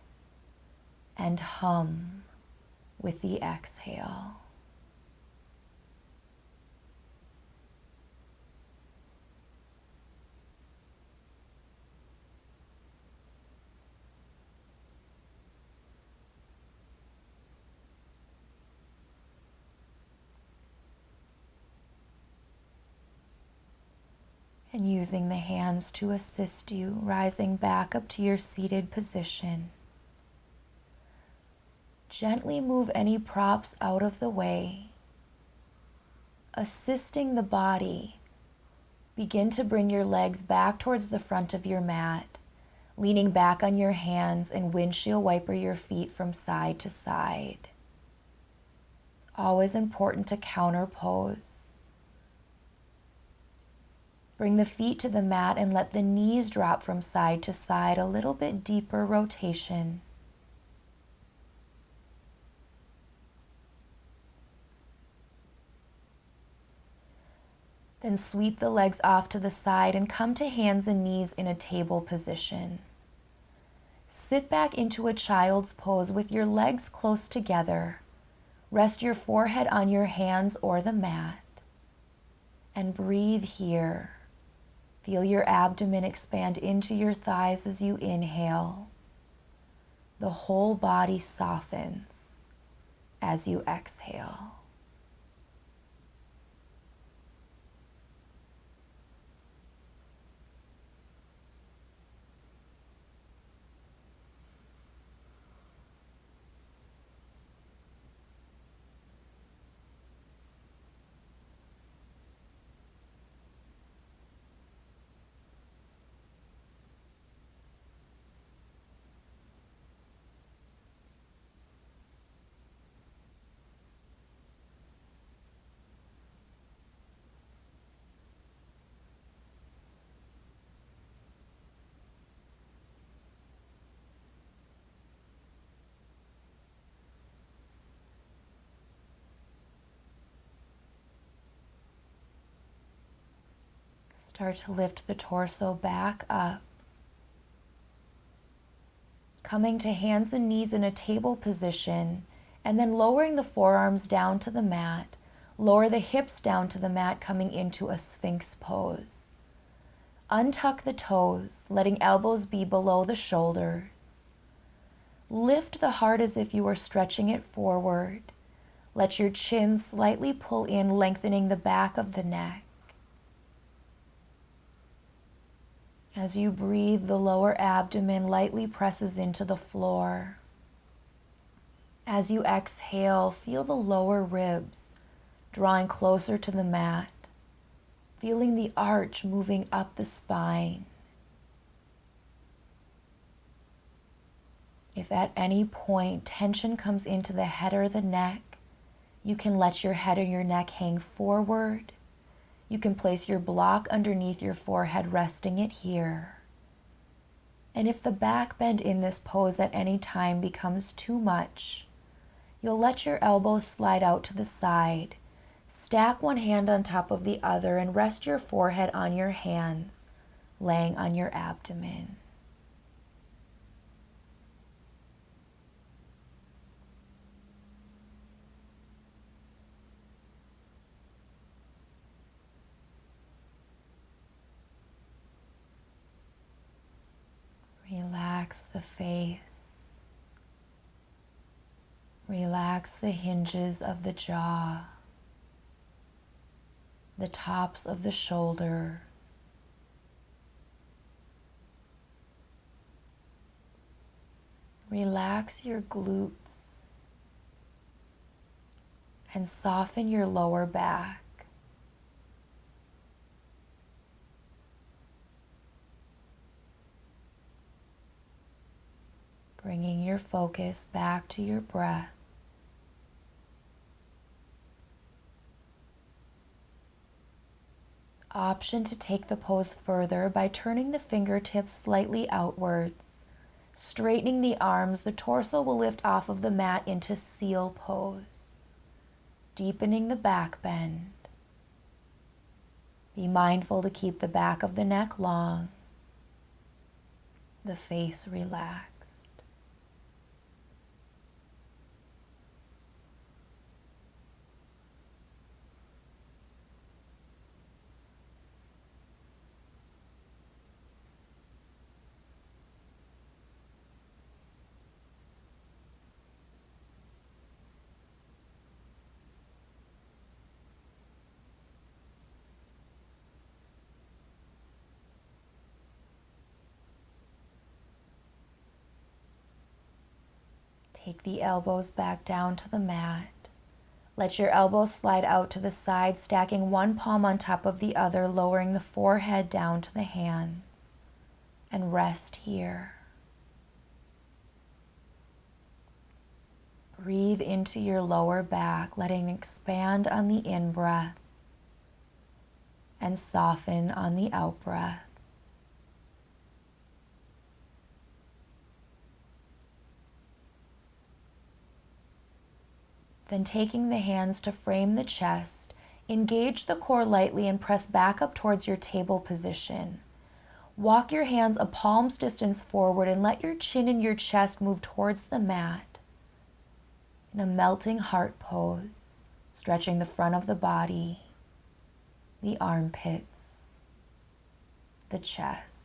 and "hum" with the exhale. And using the hands to assist you, rising back up to your seated position. Gently move any props out of the way, assisting the body. Begin to bring your legs back towards the front of your mat, leaning back on your hands and windshield wiper your feet from side to side. It's always important to counter pose. Bring the feet to the mat and let the knees drop from side to side, a little bit deeper rotation. Then sweep the legs off to the side and come to hands and knees in a table position. Sit back into a child's pose with your legs close together. Rest your forehead on your hands or the mat. And breathe here. Feel your abdomen expand into your thighs as you inhale. The whole body softens as you exhale. Start to lift the torso back up. Coming to hands and knees in a table position, and then lowering the forearms down to the mat. Lower the hips down to the mat, coming into a Sphinx pose. Untuck the toes, letting elbows be below the shoulders. Lift the heart as if you were stretching it forward. Let your chin slightly pull in, lengthening the back of the neck. As you breathe, the lower abdomen lightly presses into the floor. As you exhale, feel the lower ribs drawing closer to the mat, feeling the arch moving up the spine. If at any point tension comes into the head or the neck, you can let your head or your neck hang forward. You can place your block underneath your forehead, resting it here. And if the back bend in this pose at any time becomes too much, you'll let your elbows slide out to the side. Stack one hand on top of the other and rest your forehead on your hands, laying on your abdomen. Relax the face. Relax the hinges of the jaw, the tops of the shoulders. Relax your glutes and soften your lower back. Bringing your focus back to your breath. Option to take the pose further by turning the fingertips slightly outwards. Straightening the arms, the torso will lift off of the mat into seal pose. Deepening the back bend. Be mindful to keep the back of the neck long, the face relaxed. Take the elbows back down to the mat. Let your elbows slide out to the side, stacking one palm on top of the other, lowering the forehead down to the hands. And rest here. Breathe into your lower back, letting it expand on the in-breath and soften on the out-breath. Then taking the hands to frame the chest, engage the core lightly and press back up towards your table position. Walk your hands a palm's distance forward and let your chin and your chest move towards the mat in a melting heart pose, stretching the front of the body, the armpits, the chest.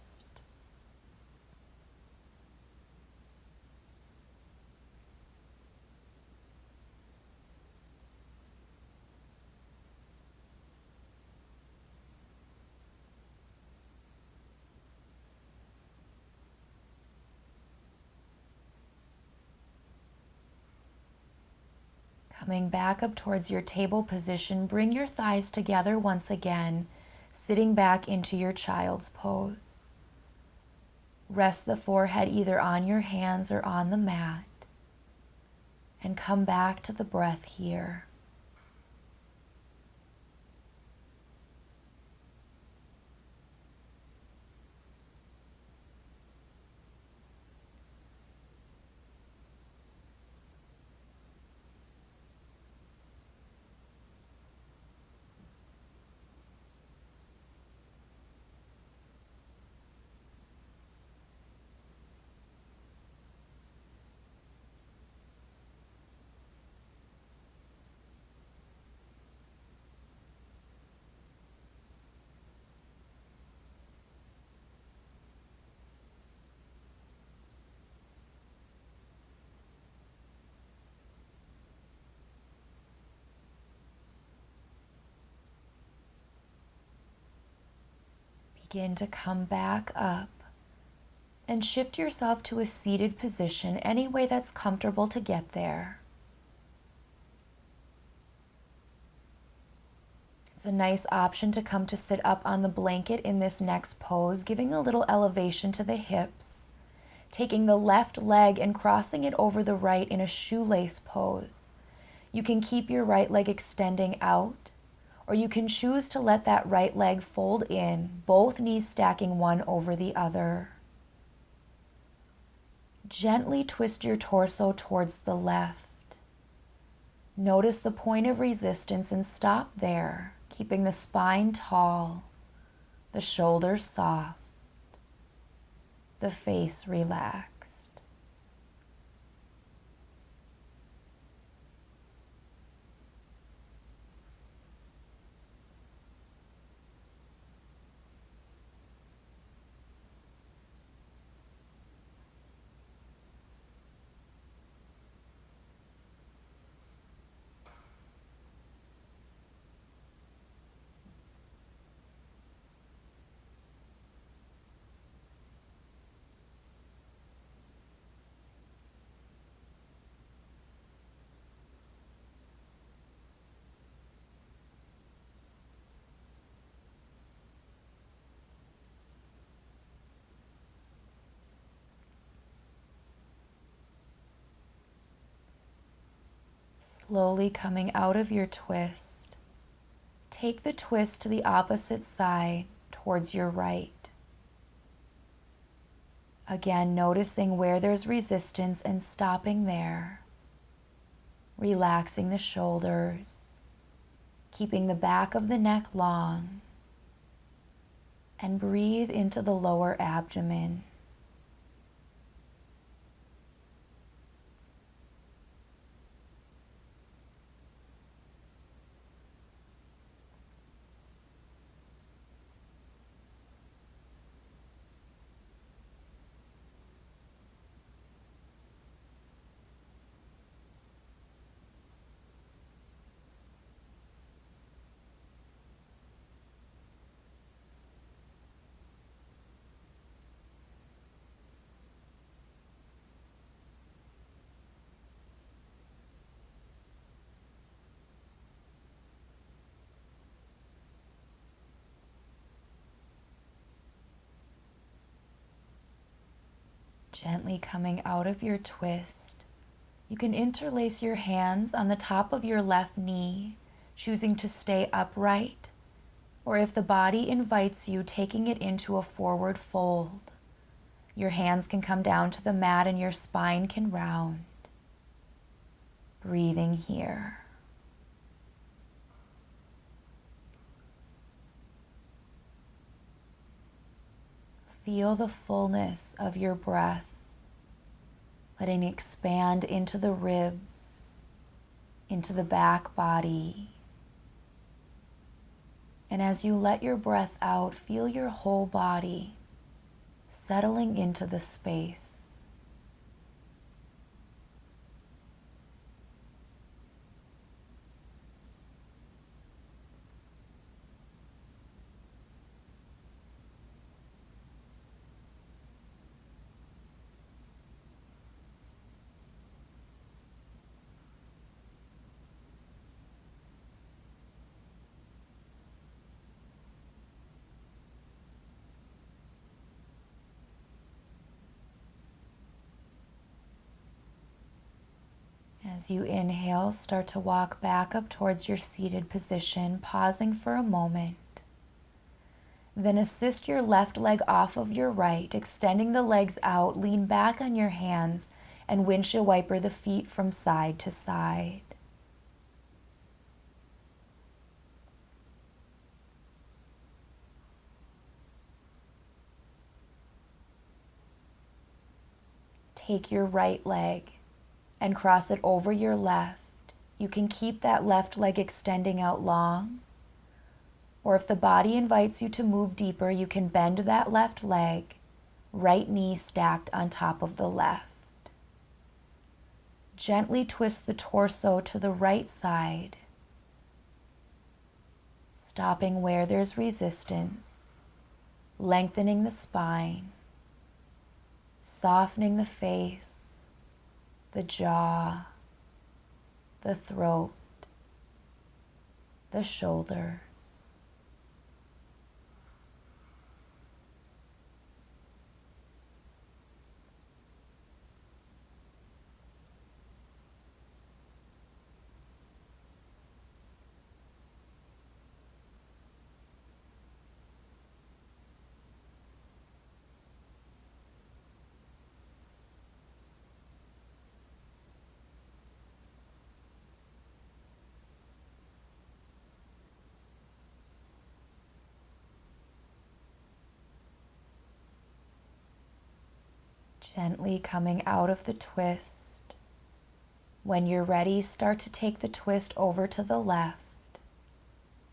Coming back up towards your table position, bring your thighs together once again, sitting back into your child's pose. Rest the forehead either on your hands or on the mat, and come back to the breath here. Begin to come back up and shift yourself to a seated position any way that's comfortable to get there. It's a nice option to come to sit up on the blanket in this next pose, giving a little elevation to the hips, taking the left leg and crossing it over the right in a shoelace pose. You can keep your right leg extending out, or you can choose to let that right leg fold in, both knees stacking one over the other. Gently twist your torso towards the left. Notice the point of resistance and stop there, keeping the spine tall, the shoulders soft, the face relaxed. Slowly coming out of your twist, take the twist to the opposite side towards your right. Again, noticing where there's resistance and stopping there. Relaxing the shoulders, keeping the back of the neck long, and breathe into the lower abdomen. Gently coming out of your twist, you can interlace your hands on the top of your left knee, choosing to stay upright, or if the body invites you, taking it into a forward fold. Your hands can come down to the mat and your spine can round. Breathing here. Feel the fullness of your breath, letting it expand into the ribs, into the back body. And as you let your breath out, feel your whole body settling into the space. As you inhale, start to walk back up towards your seated position, pausing for a moment. Then assist your left leg off of your right, extending the legs out, lean back on your hands, and windshield wiper the feet from side to side. Take your right leg and cross it over your left. You can keep that left leg extending out long, or if the body invites you to move deeper, you can bend that left leg, right knee stacked on top of the left. Gently twist the torso to the right side, stopping where there's resistance, lengthening the spine, softening the face, the jaw, the throat, the shoulders. Gently coming out of the twist. When you're ready, start to take the twist over to the left.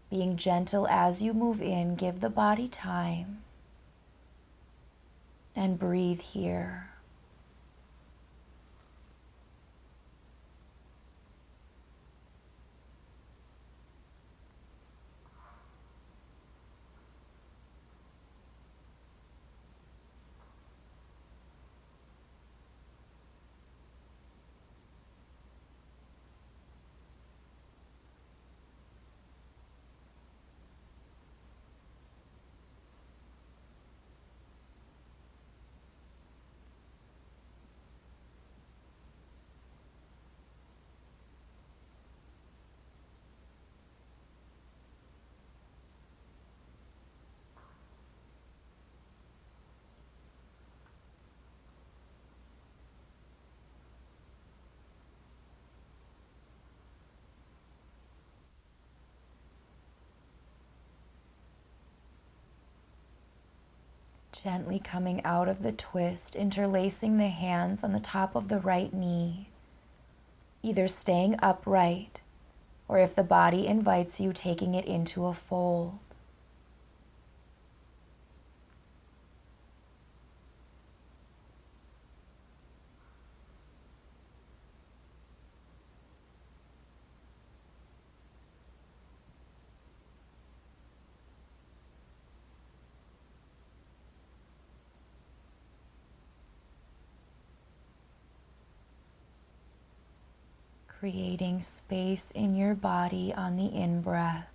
Being gentle as you move in, give the body time. And breathe here. Gently coming out of the twist, interlacing the hands on the top of the right knee, either staying upright or if the body invites you, taking it into a fold. Creating space in your body on the in-breath,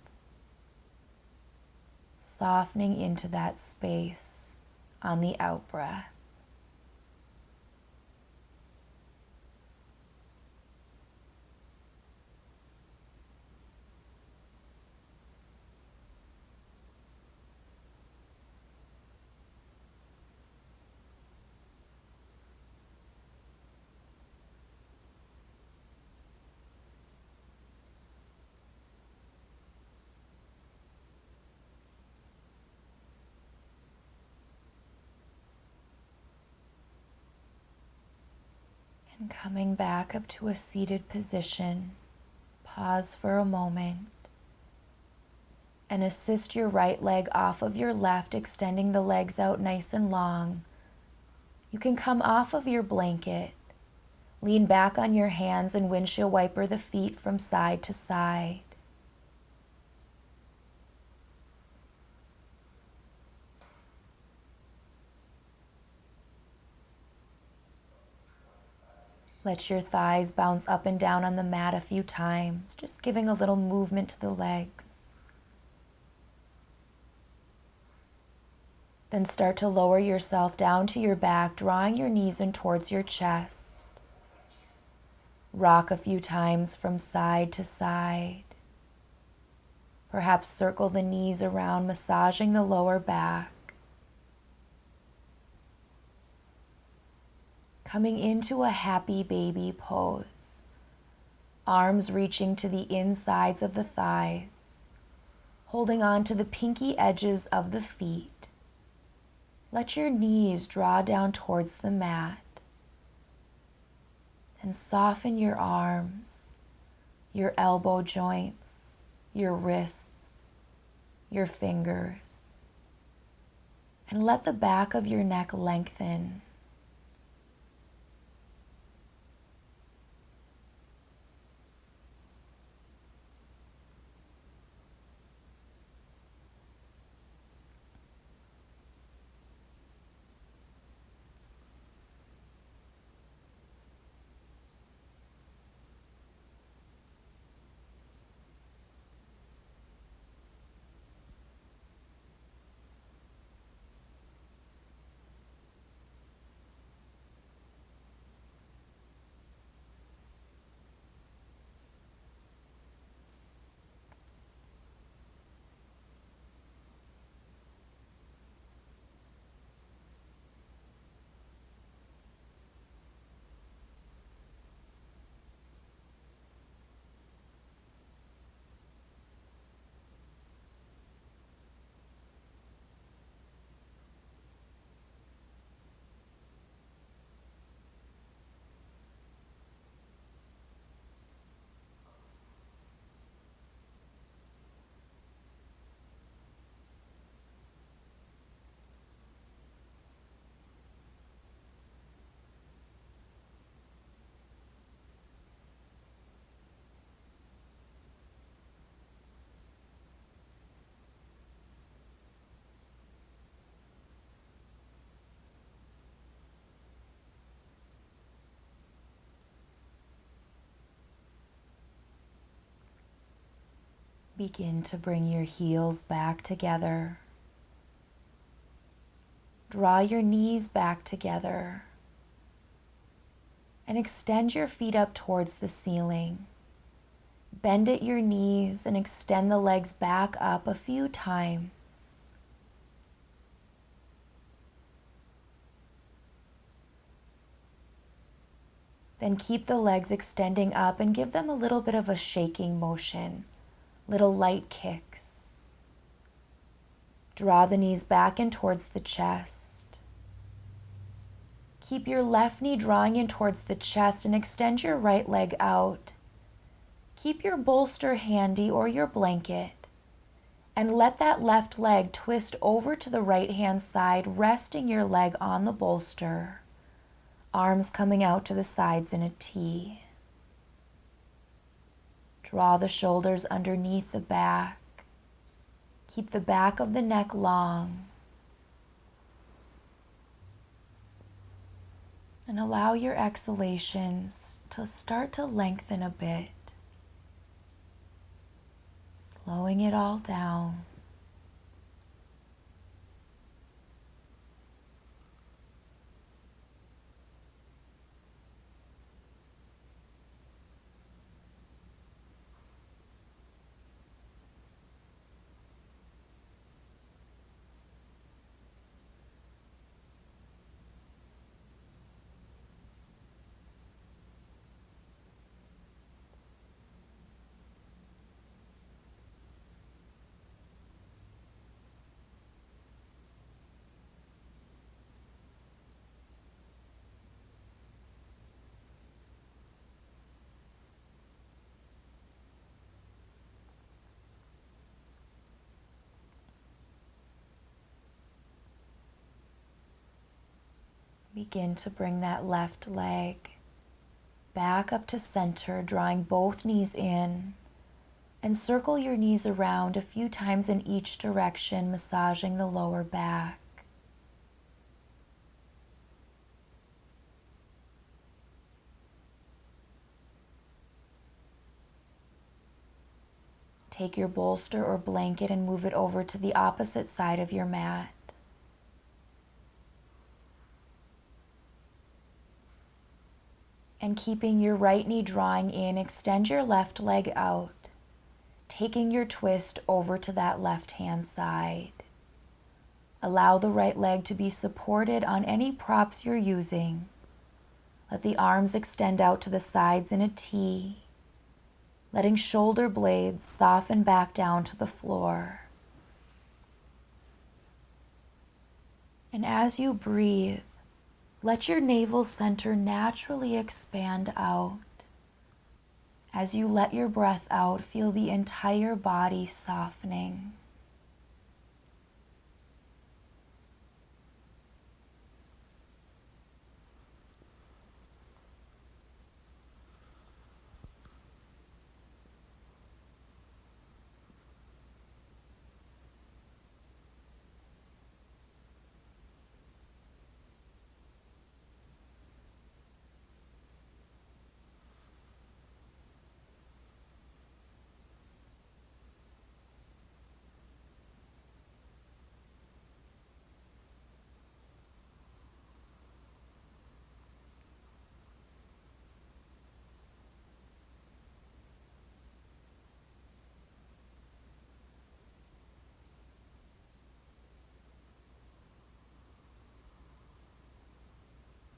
softening into that space on the out-breath. And coming back up to a seated position, pause for a moment and assist your right leg off of your left, extending the legs out nice and long. You can come off of your blanket, lean back on your hands and windshield wiper the feet from side to side. Let your thighs bounce up and down on the mat a few times, just giving a little movement to the legs. Then start to lower yourself down to your back, drawing your knees in towards your chest. Rock a few times from side to side. Perhaps circle the knees around, massaging the lower back. Coming into a happy baby pose. Arms reaching to the insides of the thighs, holding on to the pinky edges of the feet. Let your knees draw down towards the mat and soften your arms, your elbow joints, your wrists, your fingers, and let the back of your neck lengthen. Begin to bring your heels back together. Draw your knees back together and extend your feet up towards the ceiling. Bend at your knees and extend the legs back up a few times. Then keep the legs extending up and give them a little bit of a shaking motion. Little light kicks. Draw the knees back in towards the chest. Keep your left knee drawing in towards the chest and extend your right leg out. Keep your bolster handy or your blanket and let that left leg twist over to the right hand side, resting your leg on the bolster. Arms coming out to the sides in a T. Draw the shoulders underneath the back. Keep the back of the neck long. And allow your exhalations to start to lengthen a bit. Slowing it all down. Begin to bring that left leg back up to center, drawing both knees in, and circle your knees around a few times in each direction, massaging the lower back. Take your bolster or blanket and move it over to the opposite side of your mat. And keeping your right knee drawing in, extend your left leg out, taking your twist over to that left-hand side. Allow the right leg to be supported on any props you're using. Let the arms extend out to the sides in a T, letting shoulder blades soften back down to the floor. And as you breathe, let your navel center naturally expand out. As you let your breath out, feel the entire body softening.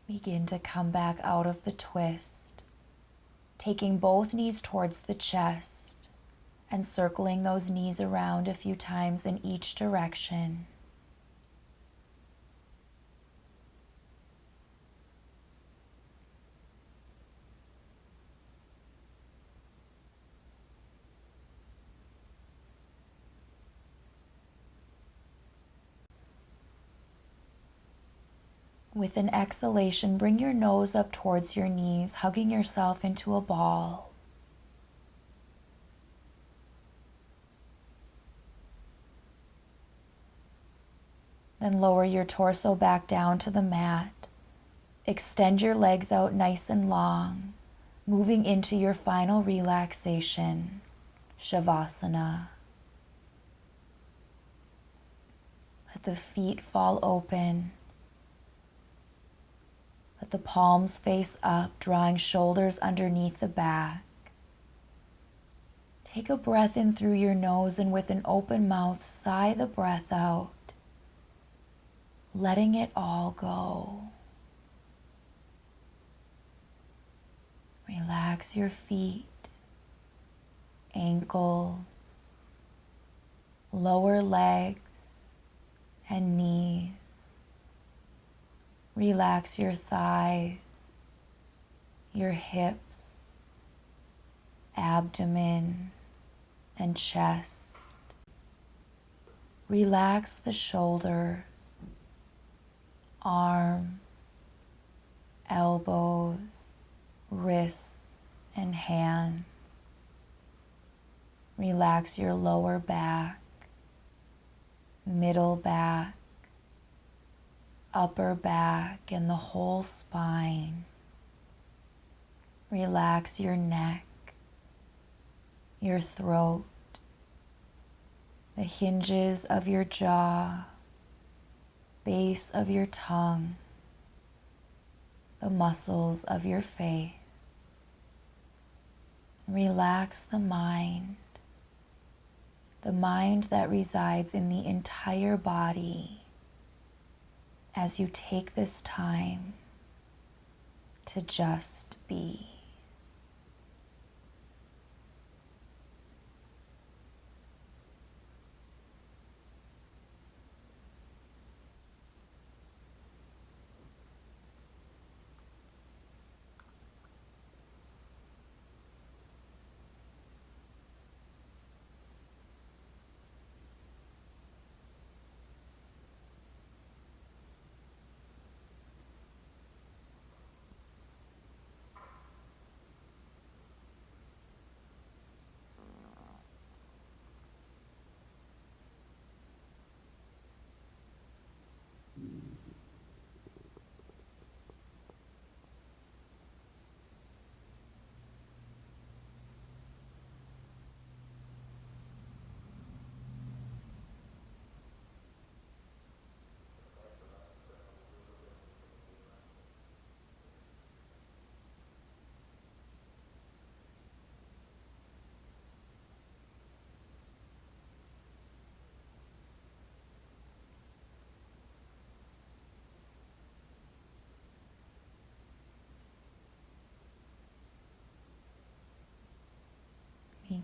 Begin to come back out of the twist, taking both knees towards the chest and circling those knees around a few times in each direction. With an exhalation, bring your nose up towards your knees, hugging yourself into a ball. Then lower your torso back down to the mat. Extend your legs out nice and long, moving into your final relaxation, Shavasana. Let the feet fall open. Let the palms face up, drawing shoulders underneath the back. Take a breath in through your nose and with an open mouth, sigh the breath out, letting it all go. Relax your feet, ankles, lower legs, and knees. Relax your thighs, your hips, abdomen, and chest. Relax the shoulders, arms, elbows, wrists, and hands. Relax your lower back, middle back, upper back, and the whole spine. Relax your neck, your throat, the hinges of your jaw, base of your tongue, the muscles of your face. Relax the mind that resides in the entire body, as you take this time to just be.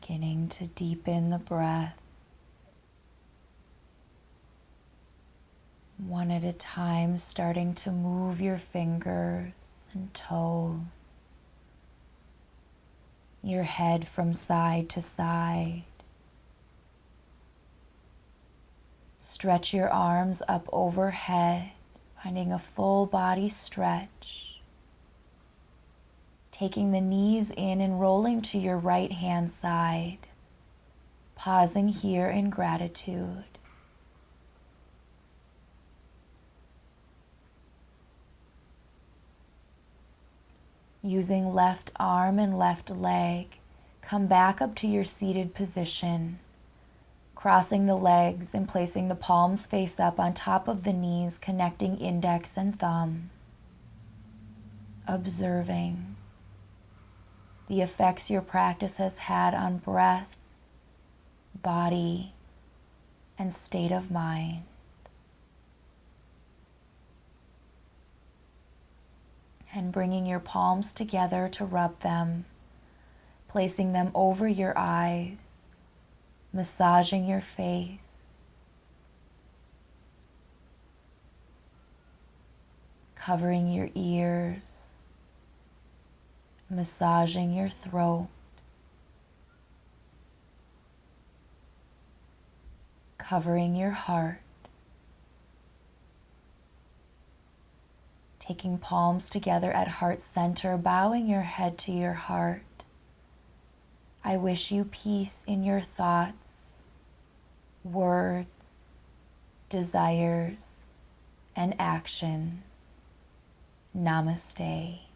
Beginning to deepen the breath. One at a time, starting to move your fingers and toes, your head from side to side. Stretch your arms up overhead, finding a full body stretch. Taking the knees in and rolling to your right hand side. Pausing here in gratitude. Using left arm and left leg, come back up to your seated position. Crossing the legs and placing the palms face up on top of the knees, connecting index and thumb. Observing the effects your practice has had on breath, body, and state of mind. And bringing your palms together to rub them, placing them over your eyes, massaging your face, covering your ears, massaging your throat, covering your heart, taking palms together at heart center, bowing your head to your heart. I wish you peace in your thoughts, words, desires, and actions. Namaste.